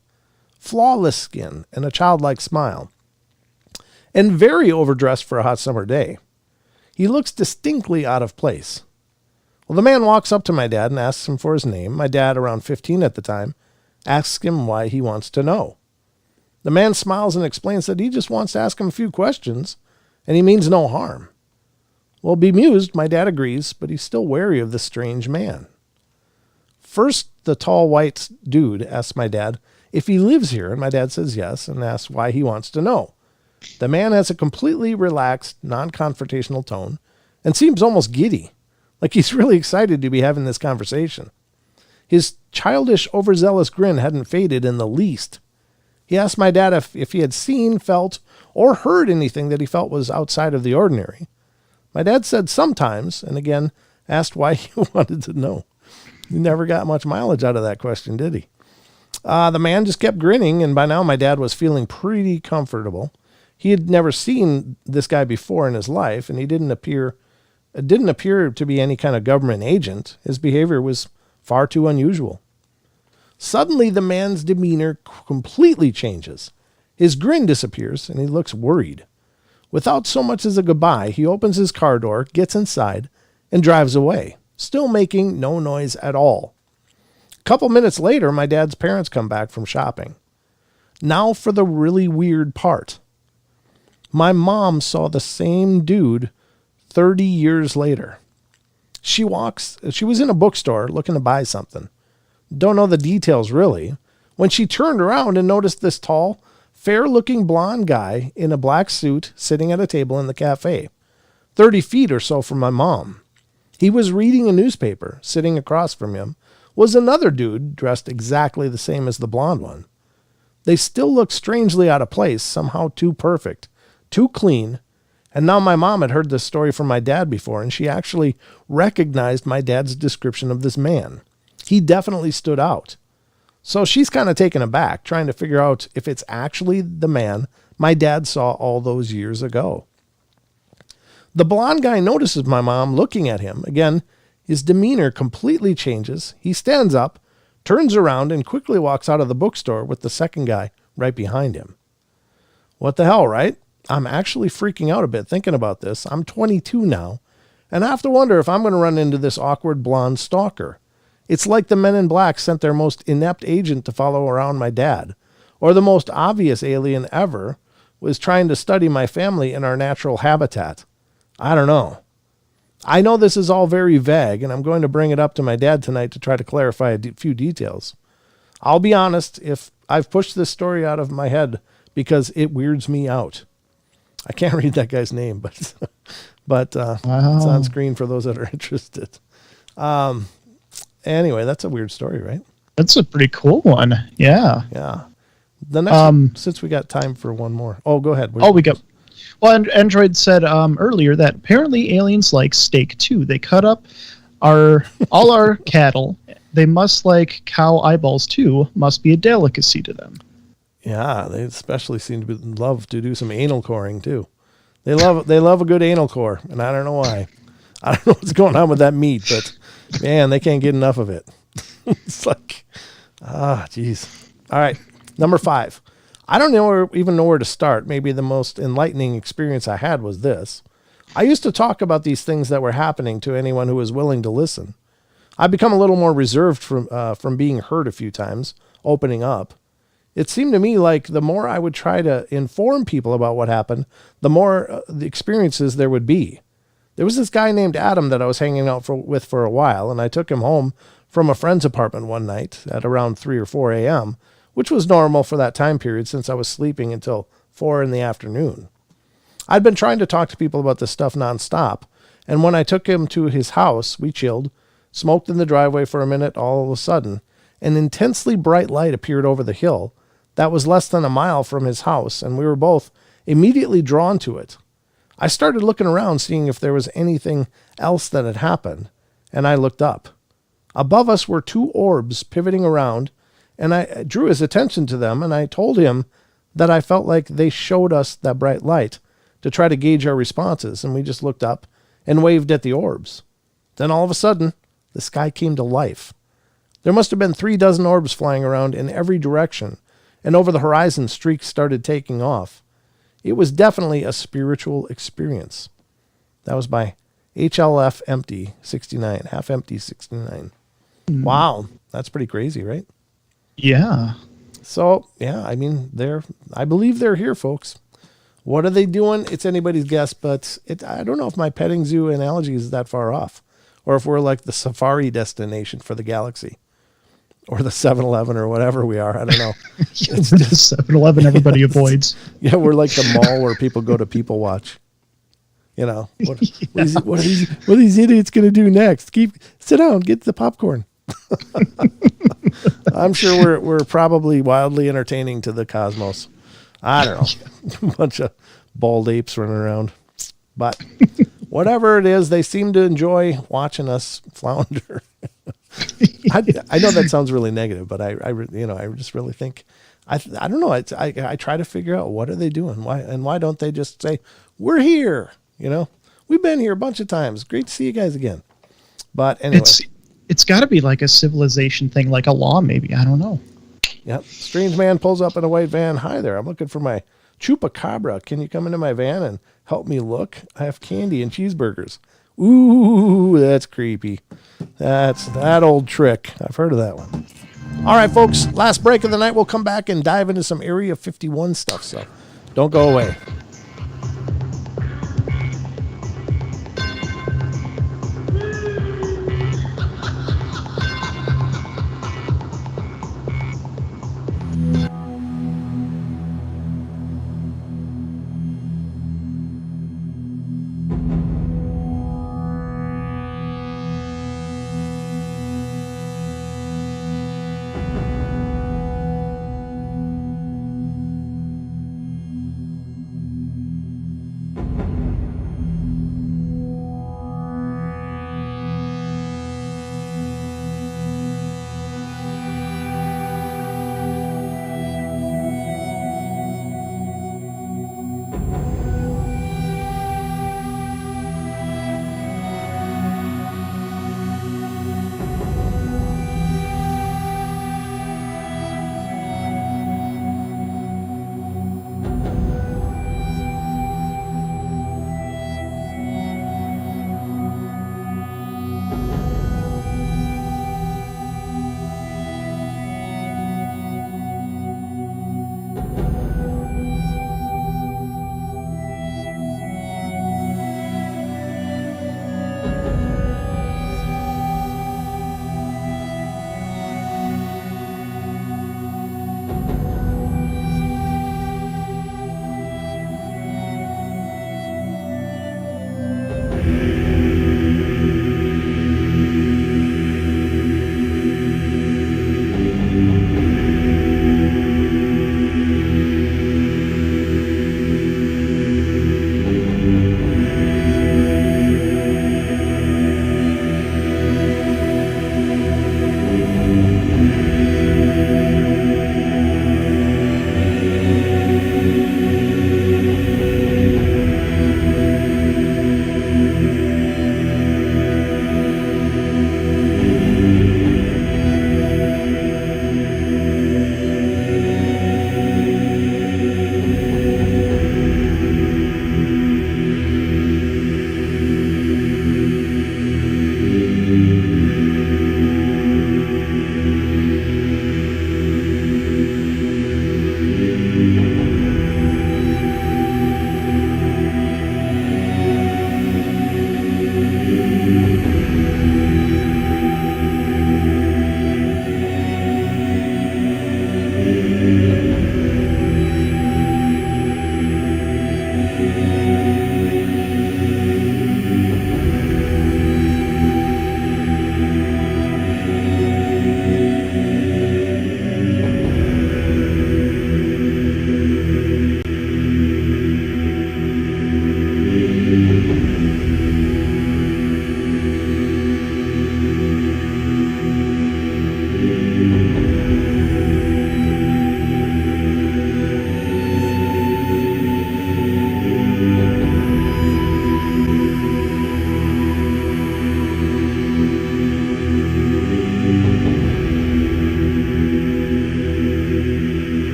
Flawless skin and a childlike smile. And very overdressed for a hot summer day. He looks distinctly out of place. Well, the man walks up to my dad and asks him for his name. My dad, around 15 at the time, asks him why he wants to know. The man smiles and explains that he just wants to ask him a few questions, and he means no harm. Well, bemused, my dad agrees, but he's still wary of this strange man. First, the tall white dude asks my dad if he lives here, and my dad says yes, and asks why he wants to know. The man has a completely relaxed, non-confrontational tone, and seems almost giddy, like he's really excited to be having this conversation. His childish, overzealous grin hadn't faded in the least. He asked my dad if he had seen, felt, or heard anything that he felt was outside of the ordinary. My dad said sometimes, and again asked why he wanted to know. He never got much mileage out of that question, did he? The man just kept grinning, and by now my dad was feeling pretty comfortable. He had never seen this guy before in his life, and he didn't appear to be any kind of government agent. His behavior was far too unusual. Suddenly, the man's demeanor completely changes. His grin disappears, and he looks worried. Without so much as a goodbye, he opens his car door, gets inside, and drives away, still making no noise at all. A couple minutes later, my dad's parents come back from shopping. Now for the really weird part. My mom saw the same dude 30 years later. She was in a bookstore looking to buy something. Don't know the details really, when she turned around and noticed this tall, fair-looking blonde guy in a black suit sitting at a table in the cafe, 30 feet or so from my mom. He was reading a newspaper. Sitting across from him was another dude dressed exactly the same as the blonde one. They still looked strangely out of place, somehow too perfect, too clean, and now my mom had heard this story from my dad before, and she actually recognized my dad's description of this man. He definitely stood out. So she's kind of taken aback, trying to figure out if it's actually the man my dad saw all those years ago. The blonde guy notices my mom looking at him. Again, his demeanor completely changes. He stands up, turns around, and quickly walks out of the bookstore with the second guy right behind him. What the hell, right? I'm actually freaking out a bit thinking about this. I'm 22 now, and I have to wonder if I'm going to run into this awkward blonde stalker. It's like the Men in Black sent their most inept agent to follow around my dad, or the most obvious alien ever was trying to study my family in our natural habitat. I don't know. I know this is all very vague, and I'm going to bring it up to my dad tonight to try to clarify a few details. I'll be honest, if I've pushed this story out of my head because it weirds me out. I can't read that guy's name, but wow. It's on screen for those that are interested. Anyway, that's a weird story, right? That's a pretty cool one. Yeah. Yeah. The next one, since we got time for one more. Oh, go ahead. We got. Well, Android said earlier that apparently aliens like steak too. They cut up all our cattle. They must like cow eyeballs too. Must be a delicacy to them. Yeah, they especially seem to love to do some anal coring too. They love a good anal core, and I don't know why. I don't know what's going on with that meat, but man, they can't get enough of it. It's like, geez. All right, number 5. I don't even know where to start. Maybe the most enlightening experience I had was this. I used to talk about these things that were happening to anyone who was willing to listen. I've become a little more reserved from being heard a few times, opening up. It seemed to me like the more I would try to inform people about what happened, the more the experiences there would be. There was this guy named Adam that I was hanging out with for a while, and I took him home from a friend's apartment one night at around 3 or 4 a.m., which was normal for that time period since I was sleeping until 4 in the afternoon. I'd been trying to talk to people about this stuff nonstop, and when I took him to his house, we chilled, smoked in the driveway for a minute. All of a sudden, an intensely bright light appeared over the hill that was less than a mile from his house, and we were both immediately drawn to it. I started looking around, seeing if there was anything else that had happened, and I looked up. Above us were 2 orbs pivoting around, and I drew his attention to them, and I told him that I felt like they showed us that bright light to try to gauge our responses, and we just looked up and waved at the orbs. Then all of a sudden, the sky came to life. There must have been 36 orbs flying around in every direction, and over the horizon, streaks started taking off. It was definitely a spiritual experience. That was by HLF Empty 69, Half Empty 69. Wow, that's pretty crazy, right? Yeah. So, yeah, I mean, I believe they're here, folks. What are they doing? It's anybody's guess, but I don't know if my petting zoo analogy is that far off, or if we're like the safari destination for the galaxy, or the 7-Eleven or whatever we are. I don't know. It's just 7-Eleven everybody avoids. Yeah, we're like the mall where people go to people watch. What are these idiots going to do next? Sit down, get the popcorn. I'm sure we're probably wildly entertaining to the cosmos. I don't know. A bunch of bald apes running around. But whatever it is, they seem to enjoy watching us flounder. I know that sounds really negative, but I just really think, I don't know. I try to figure out, what are they doing? Why don't they just say, we're here? We've been here a bunch of times. Great to see you guys again. But anyway. It's got to be like a civilization thing, like a law, maybe. I don't know. Yep. Strange man pulls up in a white van. Hi there. I'm looking for my chupacabra. Can you come into my van and help me look? I have candy and cheeseburgers. Ooh, that's creepy. That's that old trick. I've heard of that one. All right, folks. Last break of the night. We'll come back and dive into some Area 51 stuff. So don't go away.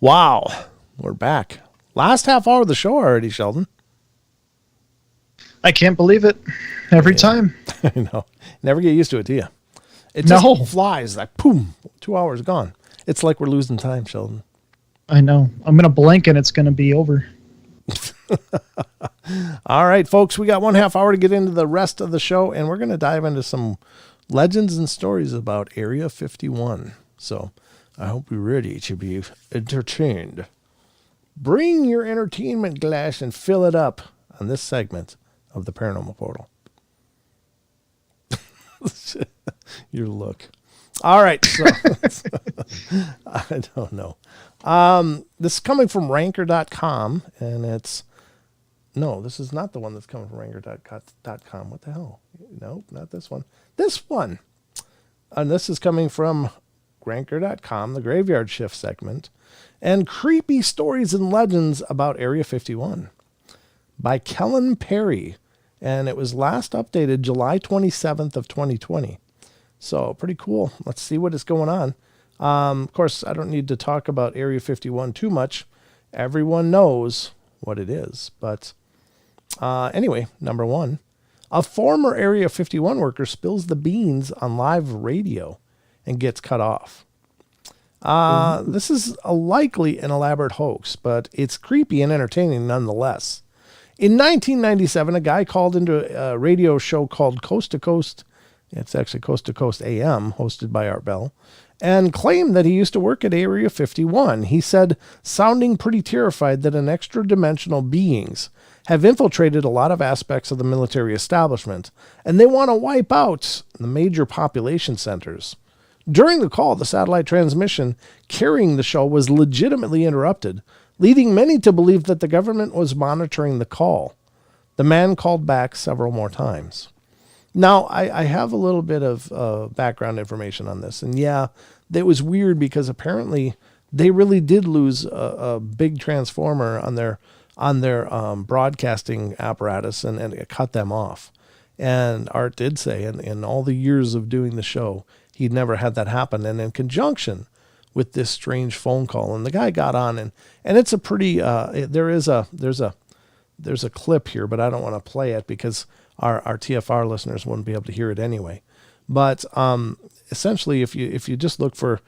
Wow. We're back. Last half hour of the show already, Sheldon. I can't believe it. Every time. I know. Never get used to it, do you? It No. just flies like, boom, 2 hours gone. It's like we're losing time, Sheldon. I know. I'm going to blink and it's going to be over. All right, folks, we got 1/2 hour to get into the rest of the show, and we're going to dive into some legends and stories about Area 51. So I hope you're ready to be entertained. Bring your entertainment glass and fill it up on this segment of the Paranormal Portal. Your look. All right, so I don't know. This is coming from ranker.com, and it's no, this is not the one that's coming from ranker.com. What the hell? Nope, not this one. This one. And this is coming from ranker.com, the Graveyard Shift segment, and Creepy Stories and Legends about Area 51 by Kellen Perry. And it was last updated July 27th of 2020. So pretty cool. Let's see what is going on. Of course, I don't need to talk about Area 51 too much. Everyone knows what it is. But anyway, number one, a former Area 51 worker spills the beans on live radio and gets cut off. This is likely an elaborate hoax, but it's creepy and entertaining nonetheless. In 1997, a guy called into a radio show called Coast to Coast. It's actually Coast to Coast AM, hosted by Art Bell, and claimed that he used to work at Area 51. He said, sounding pretty terrified that an extra-dimensional beings have infiltrated a lot of aspects of the military establishment, and they want to wipe out the major population centers. During the call, the satellite transmission carrying the show was legitimately interrupted, leading many to believe that the government was monitoring the call. The man called back several more times. Now, I have a little bit of background information on this. And yeah, it was weird because apparently they really did lose a big transformer on their broadcasting apparatus, and it cut them off. And Art did say in all the years of doing the show, he'd never had that happen. And in conjunction with this strange phone call, and the guy got on, and it's a pretty there's a clip here, but I don't want to play it because our TFR listeners wouldn't be able to hear it anyway. But essentially, if you just look for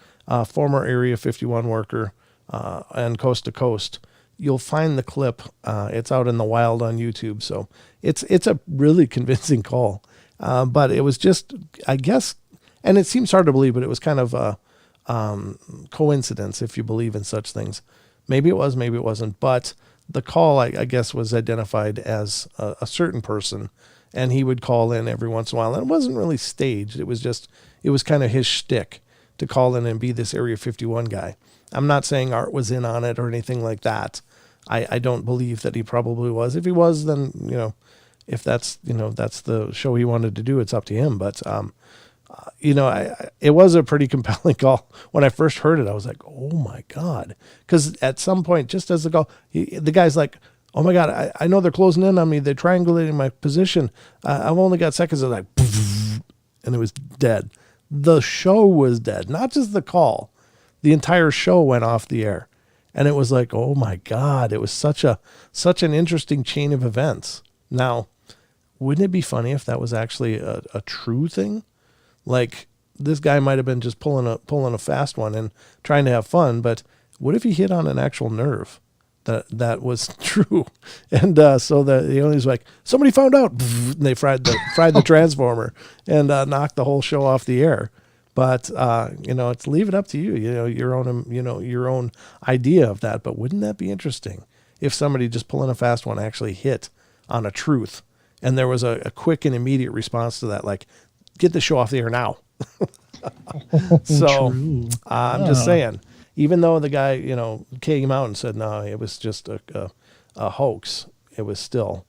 former Area 51 worker and Coast to Coast, you'll find the clip. It's out in the wild on YouTube, so it's a really convincing call. But it was just, I guess, and it seems hard to believe, but it was kind of a coincidence if you believe in such things. Maybe it was, maybe it wasn't. But the call, I guess, was identified as a certain person, and he would call in every once in a while. And it wasn't really staged. It was kind of his shtick to call in and be this Area 51 guy. I'm not saying Art was in on it or anything like that. I don't believe that he probably was. If he was, then, if that's the show he wanted to do, it's up to him. But, it was a pretty compelling call. When I first heard it, I was like, oh my God. Because at some point, just as the call, the guy's like, oh my God, I know they're closing in on me. They're triangulating my position. I've only got seconds. I was like, and it was dead. The show was dead, not just the call. The entire show went off the air. And it was like, oh my God, it was such an interesting chain of events. Now, wouldn't it be funny if that was actually a true thing? Like, this guy might have been just pulling a fast one and trying to have fun, but what if he hit on an actual nerve that was true? And so the owner's like, somebody found out, and they fried the transformer and knocked the whole show off the air. But it's leave it up to you. Your own idea of that. But wouldn't that be interesting if somebody just pulling a fast one actually hit on a truth, and there was a quick and immediate response to that, like, get the show off the air now. So I'm just saying, even though the guy, came out and said, no, it was just a hoax, it was still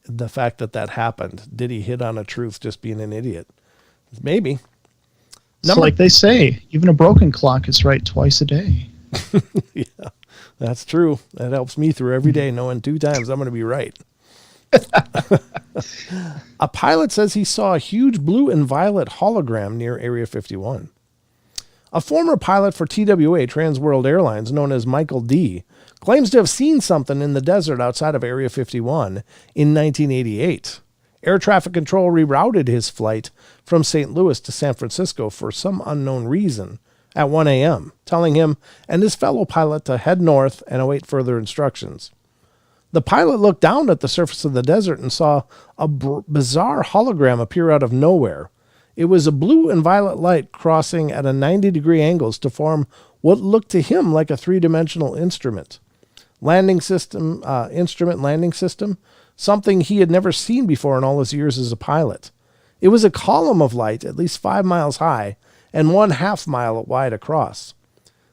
the fact that happened. Did he hit on a truth just being an idiot? Maybe. So like they say, even a broken clock is right twice a day. Yeah, that's true. That helps me through every day, knowing 2 times I'm going to be right. A pilot says he saw a huge blue and violet hologram near Area 51. A former pilot for TWA, Trans World Airlines, known as Michael D., claims to have seen something in the desert outside of Area 51 in 1988. Air traffic control rerouted his flight from St. Louis to San Francisco for some unknown reason at 1 a.m., telling him and his fellow pilot to head north and await further instructions. The pilot looked down at the surface of the desert and saw a bizarre hologram appear out of nowhere. It was a blue and violet light crossing at a 90-degree angles to form what looked to him like a three-dimensional instrument landing system, something he had never seen before in all his years as a pilot. It was a column of light at least 5 miles high and 1/2 mile wide across.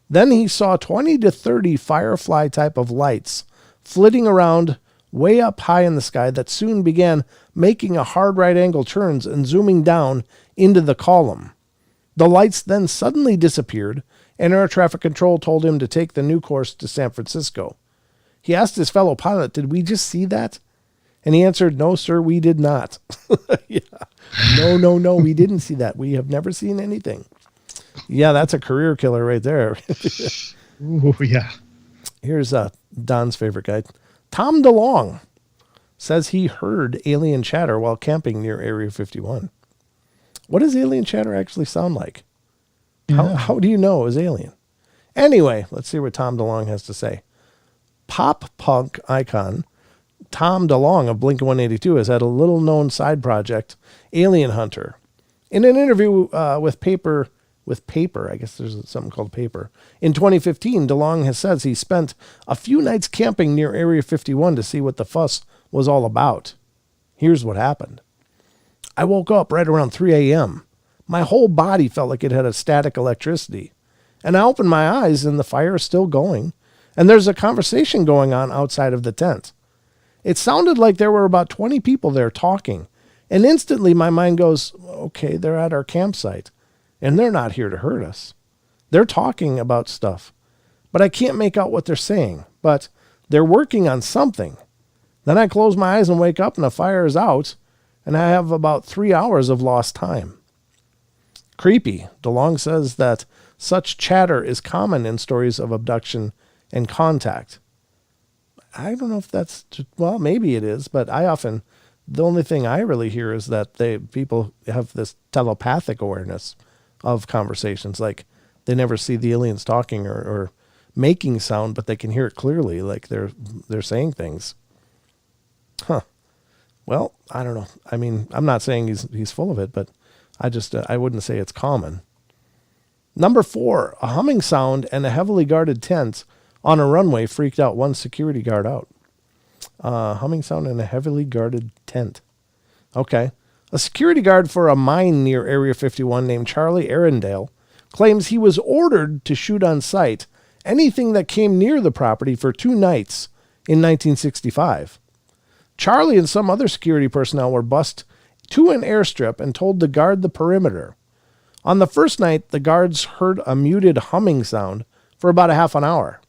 Then he saw 20 to 30 firefly type of lights flitting around way up high in the sky that soon began making a hard right angle turns and zooming down into the column. The lights then suddenly disappeared, and air traffic control told him to take the new course to San Francisco. He asked his fellow pilot, "Did we just see that?" And he answered, "No, sir, we did not." Yeah. No, we didn't see that. We have never seen anything. Yeah, that's a career killer right there. Ooh, yeah. Here's Don's favorite guy. Tom DeLong says he heard alien chatter while camping near Area 51. What does alien chatter actually sound like? Yeah. How do you know it was alien? Anyway, let's see what Tom DeLong has to say. Pop punk icon Tom DeLong of Blink-182 has had a little-known side project, Alien Hunter. In an interview with Paper, I guess there's something called Paper, in 2015, DeLong has said he spent a few nights camping near Area 51 to see what the fuss was all about. Here's what happened. I woke up right around 3 a.m. My whole body felt like it had a static electricity. And I opened my eyes and the fire is still going. And there's a conversation going on outside of the tent. It sounded like there were about 20 people there talking. And instantly my mind goes, okay, they're at our campsite. And they're not here to hurt us. They're talking about stuff. But I can't make out what they're saying. But they're working on something. Then I close my eyes and wake up and the fire is out. And I have about 3 hours of lost time. Creepy. DeLong says that such chatter is common in stories of abduction and contact. I don't know if that's, well, maybe it is, but the only thing I really hear is that people have this telepathic awareness of conversations. Like they never see the aliens talking or making sound, but they can hear it clearly. Like they're saying things. Huh. Well, I don't know. I mean, I'm not saying he's full of it, but I wouldn't say it's common. Number 4, a humming sound and a heavily guarded tent on a runway freaked out one security guard out. Humming sound and a heavily guarded tent. Okay. A security guard for a mine near Area 51 named Charlie Arundel claims he was ordered to shoot on sight anything that came near the property for 2 nights in 1965. Charlie and some other security personnel were bussed to an airstrip and told to guard the perimeter. On the first night, the guards heard a muted humming sound for about a half an hour.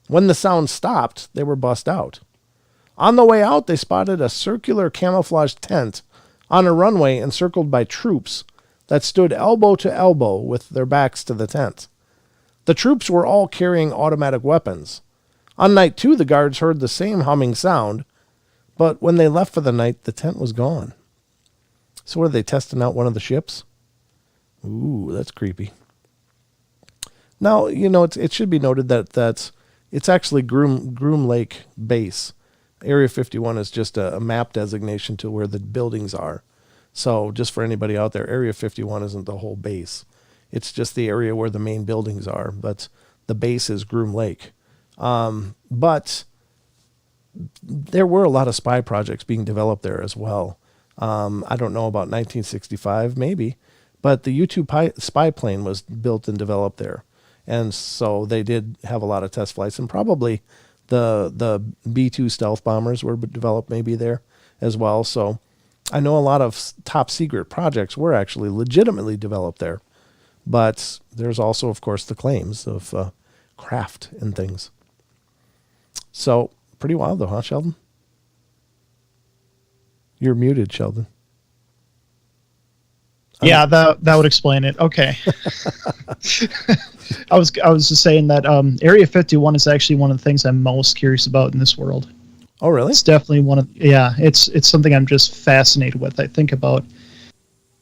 When the sound stopped, they were bussed out. On the way out, they spotted a circular camouflage tent on a runway encircled by troops that stood elbow to elbow with their backs to the tent. The troops were all carrying automatic weapons. On night 2, the guards heard the same humming sound, but when they left for the night, the tent was gone. So were they testing out one of the ships? Ooh, that's creepy. Now, it should be noted that it's actually Groom Lake Base. Area 51 is just a map designation to where the buildings are. So just for anybody out there, Area 51 isn't the whole base. It's just the area where the main buildings are. But the base is Groom Lake. But there were a lot of spy projects being developed there as well. I don't know about 1965, maybe. But the U-2 spy plane was built and developed there. And so they did have a lot of test flights. And probably the B-2 stealth bombers were developed maybe there as well. So I know a lot of top secret projects were actually legitimately developed there. But there's also, of course, the claims of craft and things. So pretty wild though, huh, Sheldon? You're muted, Sheldon. Yeah, that would explain it. Okay. I was just saying that Area 51 is actually one of the things I'm most curious about in this world. Oh, really? It's definitely one of it's something I'm just fascinated with. I think about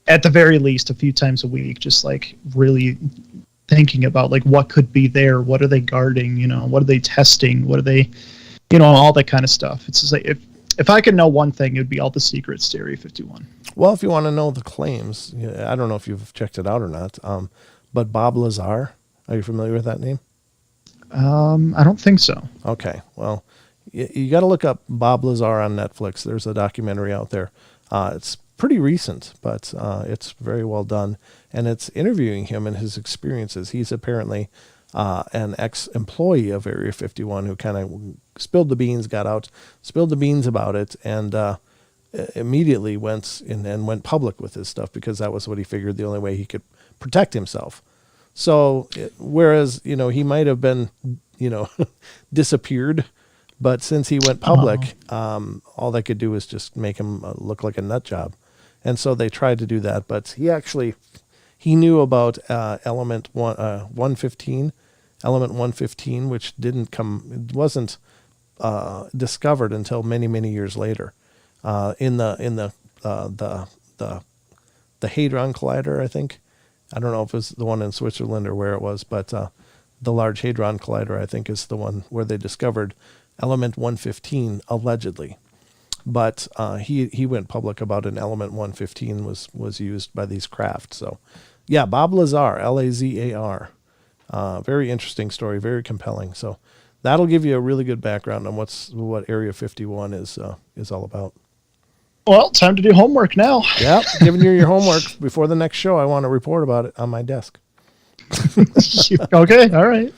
at the very least a few times a week, just like really thinking about like what could be there, what are they guarding, what are they testing, what are they, all that kind of stuff. It's just like if I could know one thing, it would be all the secrets to Area 51. Well, if you want to know the claims, I don't know if you've checked it out or not, but Bob Lazar, are you familiar with that name? I don't think so. Okay, well, you got to look up Bob Lazar on Netflix. There's a documentary out there. It's pretty recent, but it's very well done, and it's interviewing him and his experiences. He's apparently an ex-employee of Area 51 who kind of spilled the beans, got out, spilled the beans about it, and immediately went public with his stuff because that was what he figured the only way he could protect himself. So whereas, he might have been, disappeared, but since he went public, all they could do was just make him look like a nut job. And so they tried to do that, but he knew about element 115, which it wasn't discovered until many, many years later. In the Hadron Collider, I think. I don't know if it was the one in Switzerland or where it was, but the Large Hadron Collider, I think, is the one where they discovered element 115 allegedly. But he went public about an element 115 was used by these craft. So, yeah, Bob Lazar, Lazar. Very interesting story, very compelling. So that'll give you a really good background on what Area 51 is all about. Well, time to do homework now. Yep, giving you your homework before the next show. I want to report about it on my desk. Okay, all right.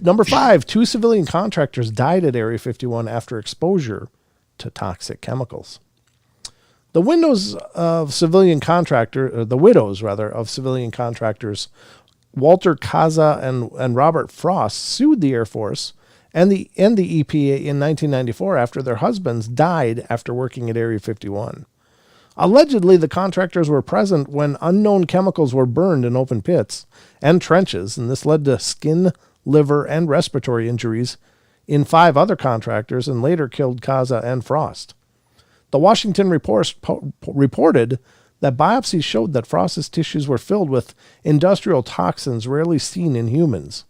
Number 5, 2 civilian contractors died at Area 51 after exposure to toxic chemicals. The widows of civilian contractors, Walter Kaza and Robert Frost, sued the Air Force and the EPA in 1994 after their husbands died after working at Area 51. Allegedly, the contractors were present when unknown chemicals were burned in open pits and trenches, and this led to skin, liver, and respiratory injuries in 5 other contractors and later killed Kaza and Frost. The Washington reported that biopsies showed that Frost's tissues were filled with industrial toxins rarely seen in humans.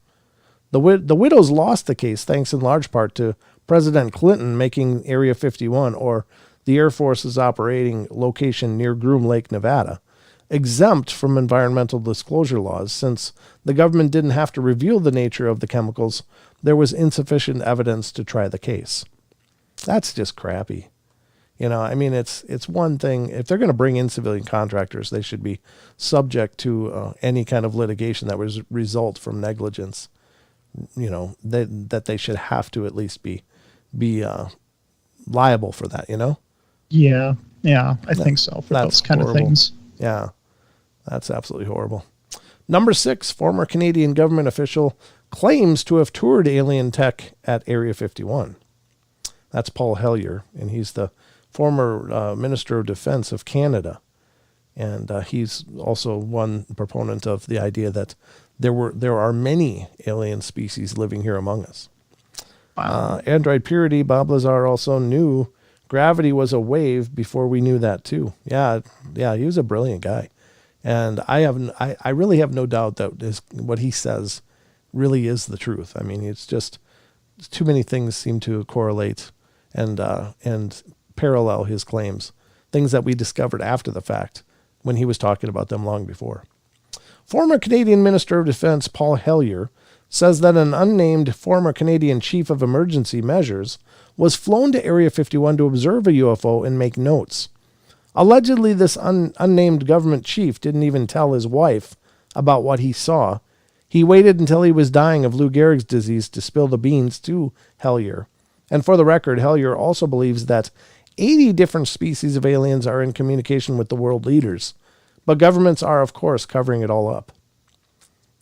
The widows lost the case thanks in large part to President Clinton making Area 51, or the Air Force's operating location near Groom Lake, Nevada, exempt from environmental disclosure laws. Since the government didn't have to reveal the nature of the chemicals, there was insufficient evidence to try the case. That's just crappy. It's one thing. If they're going to bring in civilian contractors, they should be subject to any kind of litigation that was result from negligence. That they should have to at least be liable for that. Yeah, I think so for those kind of things. Yeah, that's absolutely horrible. Number 6, former Canadian government official claims to have toured alien tech at Area 51. That's Paul Hellyer, and he's the former Minister of Defense of Canada. And he's also one proponent of the idea that there are many alien species living here among us. Wow. Android Purity, Bob Lazar also knew gravity was a wave before we knew that too. Yeah, he was a brilliant guy. And I really have no doubt that what he says really is the truth. I mean, it's just too many things seem to correlate and parallel his claims, things that we discovered after the fact when he was talking about them long before. Former Canadian Minister of Defense Paul Hellyer says that an unnamed former Canadian Chief of Emergency Measures was flown to Area 51 to observe a UFO and make notes. Allegedly, this unnamed government chief didn't even tell his wife about what he saw. He waited until he was dying of Lou Gehrig's disease to spill the beans to Hellyer. And for the record, Hellyer also believes that 80 different species of aliens are in communication with the world leaders. But governments are, of course, covering it all up.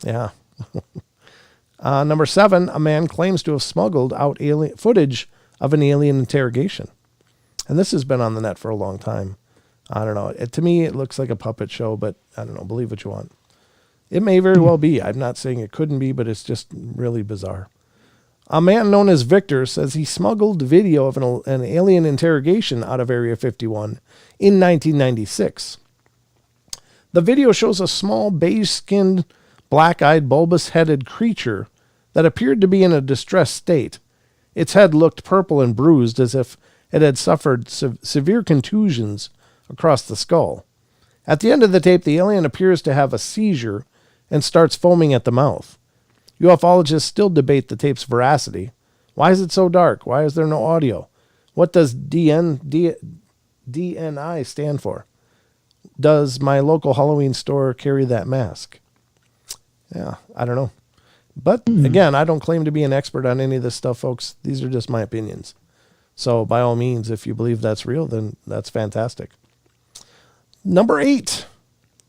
Yeah. Number 7, a man claims to have smuggled out footage of an alien interrogation. And this has been on the net for a long time. I don't know. To me, it looks like a puppet show, but I don't know. Believe what you want. It may very well be. I'm not saying it couldn't be, but it's just really bizarre. A man known as Victor says he smuggled video of an alien interrogation out of Area 51 in 1996. The video shows a small beige-skinned, black-eyed, bulbous-headed creature that appeared to be in a distressed state. Its head looked purple and bruised as if it had suffered severe contusions across the skull. At the end of the tape, the alien appears to have a seizure and starts foaming at the mouth. UFOlogists still debate the tape's veracity. Why is it so dark? Why is there no audio? What does DNI stand for? Does my local Halloween store carry that mask? Yeah, I don't know. But again, I don't claim to be an expert on any of this stuff, folks. These are just my opinions. So by all means, if you believe that's real, then that's fantastic. Number 8,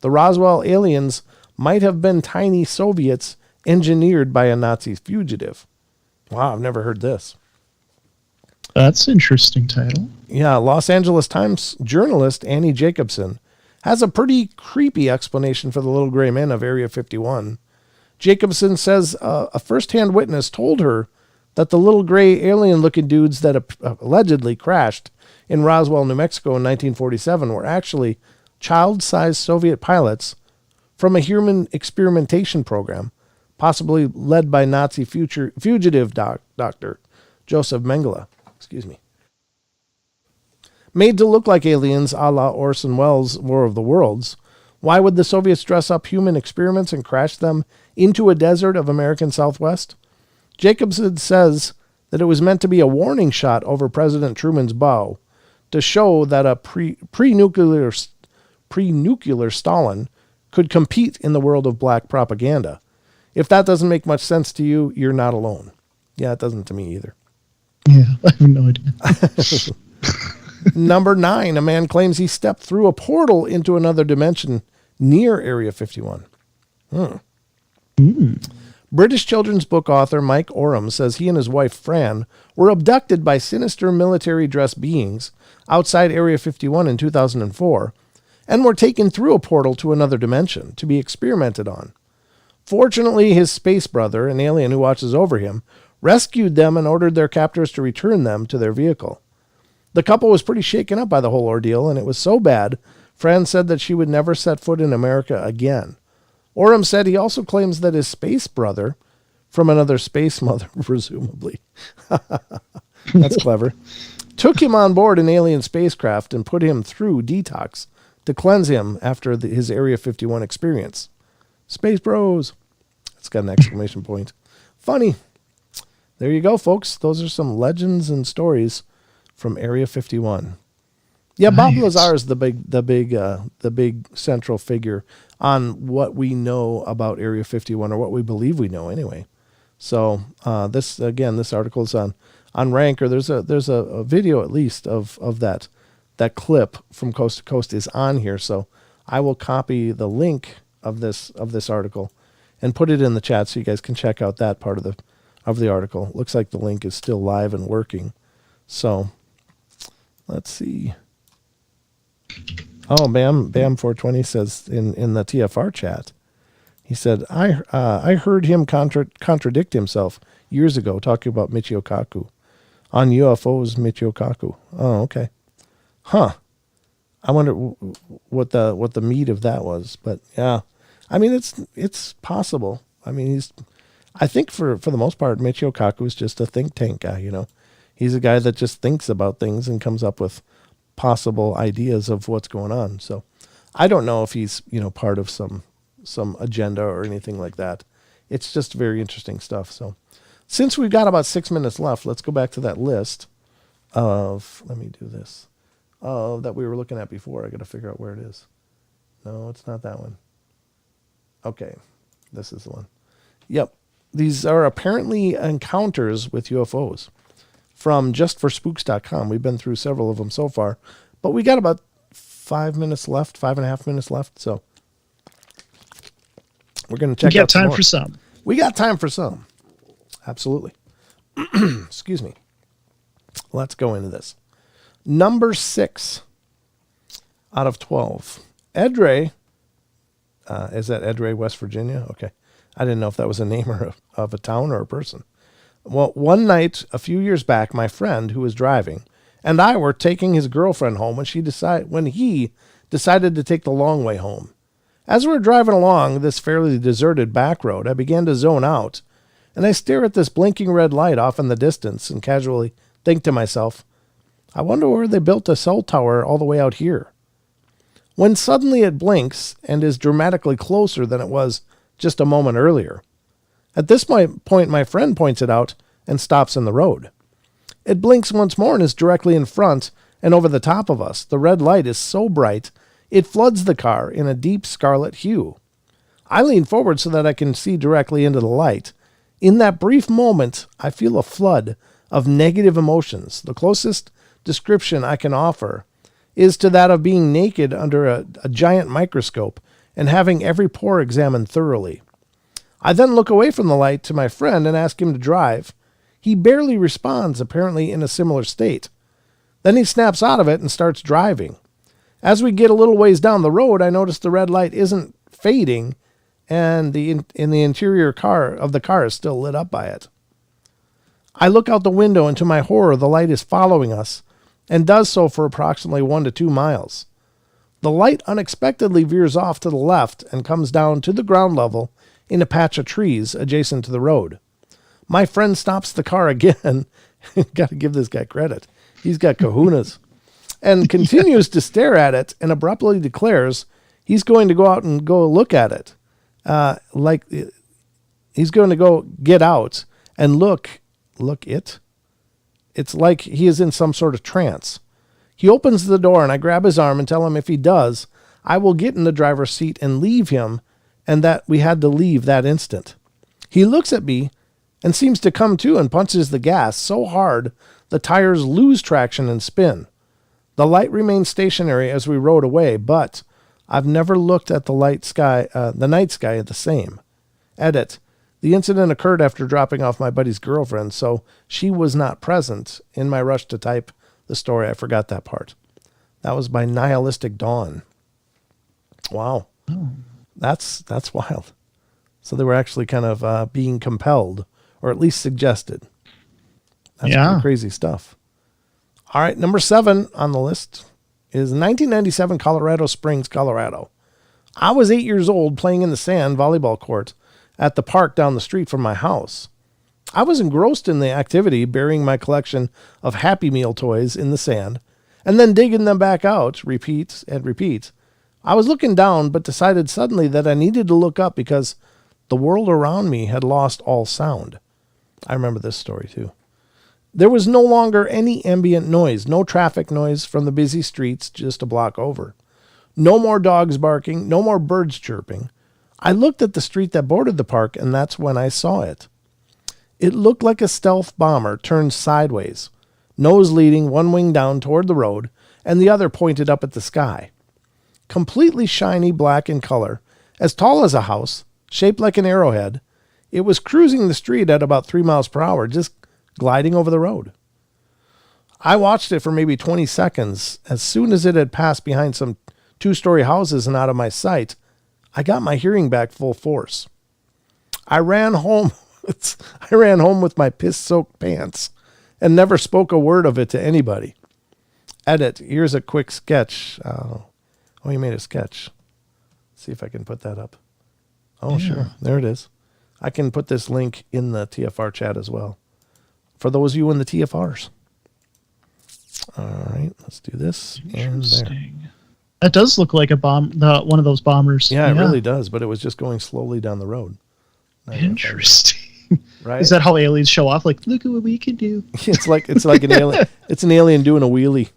the Roswell aliens might have been tiny Soviets engineered by a Nazi fugitive. Wow, I've never heard this. That's an interesting title. Yeah, Los Angeles Times journalist Annie Jacobson has a pretty creepy explanation for the little gray men of Area 51. Jacobson says a first-hand witness told her that the little gray alien-looking dudes that allegedly crashed in Roswell, New Mexico in 1947 were actually child-sized Soviet pilots from a human experimentation program, possibly led by Nazi fugitive doctor Joseph Mengele. Excuse me. Made to look like aliens a la Orson Welles' War of the Worlds, why would the Soviets dress up human experiments and crash them into a desert of American Southwest? Jacobson says that it was meant to be a warning shot over President Truman's bow to show that a pre-nuclear Stalin could compete in the world of black propaganda. If that doesn't make much sense to you, you're not alone. Yeah, it doesn't to me either. Yeah, I have no idea. Number 9, a man claims he stepped through a portal into another dimension near Area 51. British children's book author Mike Oram says he and his wife Fran were abducted by sinister military dress beings outside Area 51 in 2004 and were taken through a portal to another dimension to be experimented on. Fortunately, his space brother, an alien who watches over him, rescued them and ordered their captors to return them to their vehicle. The couple was pretty shaken up by the whole ordeal, and it was so bad, Fran said that she would never set foot in America again. Oram said he also claims that his space brother, from another space mother, presumably, that's clever, took him on board an alien spacecraft and put him through detox to cleanse him after his Area 51 experience. Space Bros. It's got an exclamation point. Funny. There you go, folks. Those are some legends and stories from Area 51. Yeah, nice. Bob Lazar is the big central figure on what we know about Area 51, or what we believe we know anyway. So this article is on Ranker. There's a video at least of that clip from Coast to Coast is on here. So I will copy the link of this article and put it in the chat so you guys can check out that part of the article. Looks like the link is still live and working. So let's see. Oh, Bam 420 says in the TFR chat, he said, I heard him contradict himself years ago talking about Michio Kaku on UFOs. Michio Kaku. Oh, okay. Huh. I wonder what the meat of that was, but yeah, I mean, it's possible. I mean, I think for the most part, Michio Kaku is just a think tank guy, you know. He's a guy that just thinks about things and comes up with possible ideas of what's going on. So I don't know if he's, part of some agenda or anything like that. It's just very interesting stuff. So since we've got about 6 minutes left, let's go back to that list of, let me do this, that we were looking at before. I got to figure out where it is. No, it's not that one. Okay. This is the one. Yep. These are apparently encounters with UFOs from justforspooks.com. We've been through several of them so far, but we got about 5 minutes left, 5.5 minutes left. So we're going to check out some more. We got time for some. We got time for some. Absolutely. Excuse me. Let's go into this. Number 6. out of 12. Edray, is that Edray, West Virginia? Okay. I didn't know if that was a name of a town or a person. Well, one night a few years back, my friend who was driving and I were taking his girlfriend home when he decided to take the long way home. As we were driving along this fairly deserted back road, I began to zone out, and I stare at this blinking red light off in the distance and casually think to myself, I wonder where they built a cell tower all the way out here. When suddenly it blinks and is dramatically closer than it was just a moment earlier. At this point, my friend points it out and stops in the road. It blinks once more and is directly in front and over the top of us. The red light is so bright, it floods the car in a deep scarlet hue. I lean forward so that I can see directly into the light. In that brief moment, I feel a flood of negative emotions. The closest description I can offer is to that of being naked under a giant microscope and having every pore examined thoroughly. I then look away from the light to my friend and ask him to drive. He barely responds, apparently in a similar state. Then he snaps out of it and starts driving. As we get a little ways down the road, I notice the red light isn't fading, and the interior of the car is still lit up by it. I look out the window, and to my horror, the light is following us, and does so for approximately 1 to 2 miles. The light unexpectedly veers off to the left and comes down to the ground level in a patch of trees adjacent to the road. My friend stops the car again. Got to give this guy credit. He's got kahunas. And continues to stare at it and abruptly declares he's going to go out and go look at it. Like he's going to go get out and look it. It's like he is in some sort of trance. He opens the door and I grab his arm and tell him if he does, I will get in the driver's seat and leave him, and that we had to leave that instant. He looks at me and seems to come to and punches the gas so hard the tires lose traction and spin. The light remained stationary as we rode away, but I've never looked at the night sky the same. Edit. The incident occurred after dropping off my buddy's girlfriend, so she was not present. In my rush to type the story, I forgot that part. That was by Nihilistic Dawn. Wow. Oh. That's wild. So they were actually kind of being compelled, or at least suggested. That's pretty crazy stuff. All right, number 7 on the list is 1997 Colorado Springs, Colorado. I was 8 years old playing in the sand volleyball court at the park down the street from my house. I was engrossed in the activity, burying my collection of Happy Meal toys in the sand, and then digging them back out, repeat and repeat. I was looking down, but decided suddenly that I needed to look up because the world around me had lost all sound. I remember this story too. There was no longer any ambient noise, no traffic noise from the busy streets just a block over. No more dogs barking, no more birds chirping. I looked at the street that bordered the park, and that's when I saw it. It looked like a stealth bomber turned sideways, nose leading, one wing down toward the road, and the other pointed up at the sky. Completely shiny black in color, as tall as a house, shaped like an arrowhead, it was cruising the street at about 3 miles per hour, just gliding over the road. I watched it for maybe 20 seconds. As soon as it had passed behind some 2-story houses and out of my sight, I got my hearing back full force. I ran home with my piss-soaked pants and never spoke a word of it to anybody. Edit. Here's a quick sketch. You made a sketch. See if I can put that up. Oh, yeah. Sure. There it is. I can put this link in the TFR chat as well, for those of you in the TFRs. All right, let's do this. Interesting. That does look like a bomb. One of those bombers. Yeah, it really does. But it was just going slowly down the road. Interesting. Right? Is that how aliens show off? Like, look at what we can do. It's like an alien. It's an alien doing a wheelie.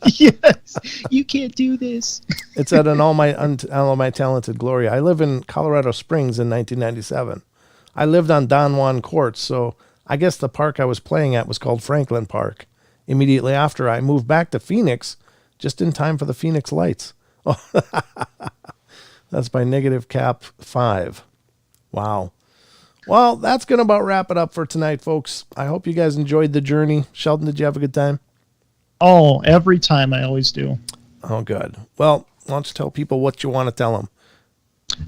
Yes, you can't do this. It's at all my talented glory. I live in Colorado Springs in 1997. I lived on Don Juan Court, so I guess the park I was playing at was called Franklin Park. Immediately after, I moved back to Phoenix, just in time for the Phoenix Lights. Oh, that's by Negative Cap 5. Wow. Well, that's going to about wrap it up for tonight, folks. I hope you guys enjoyed the journey. Sheldon, did you have a good time? Oh, every time. I always do. Oh, good. Well, why don't you tell people what you want to tell them?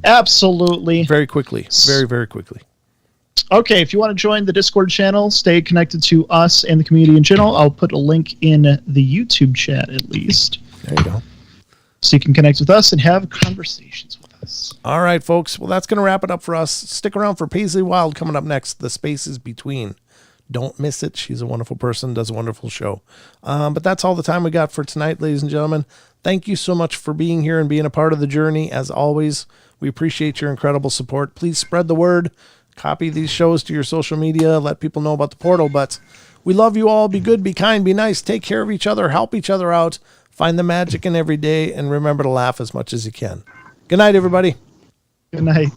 Absolutely. Very quickly. Very, very quickly. Okay, if you want to join the Discord channel, stay connected to us and the community in general. I'll put a link in the YouTube chat at least. There you go. So you can connect with us and have conversations with us. All right, folks. Well, that's going to wrap it up for us. Stick around for Paisley Wild coming up next. The Spaces Between. Don't miss it. She's a wonderful person, does a wonderful show. But that's all the time we got for tonight, ladies and gentlemen. Thank you so much for being here and being a part of the journey. As always, we appreciate your incredible support. Please spread the word. Copy these shows to your social media. Let people know about the portal. But we love you all. Be good, be kind, be nice. Take care of each other. Help each other out. Find the magic in every day. And remember to laugh as much as you can. Good night, everybody. Good night.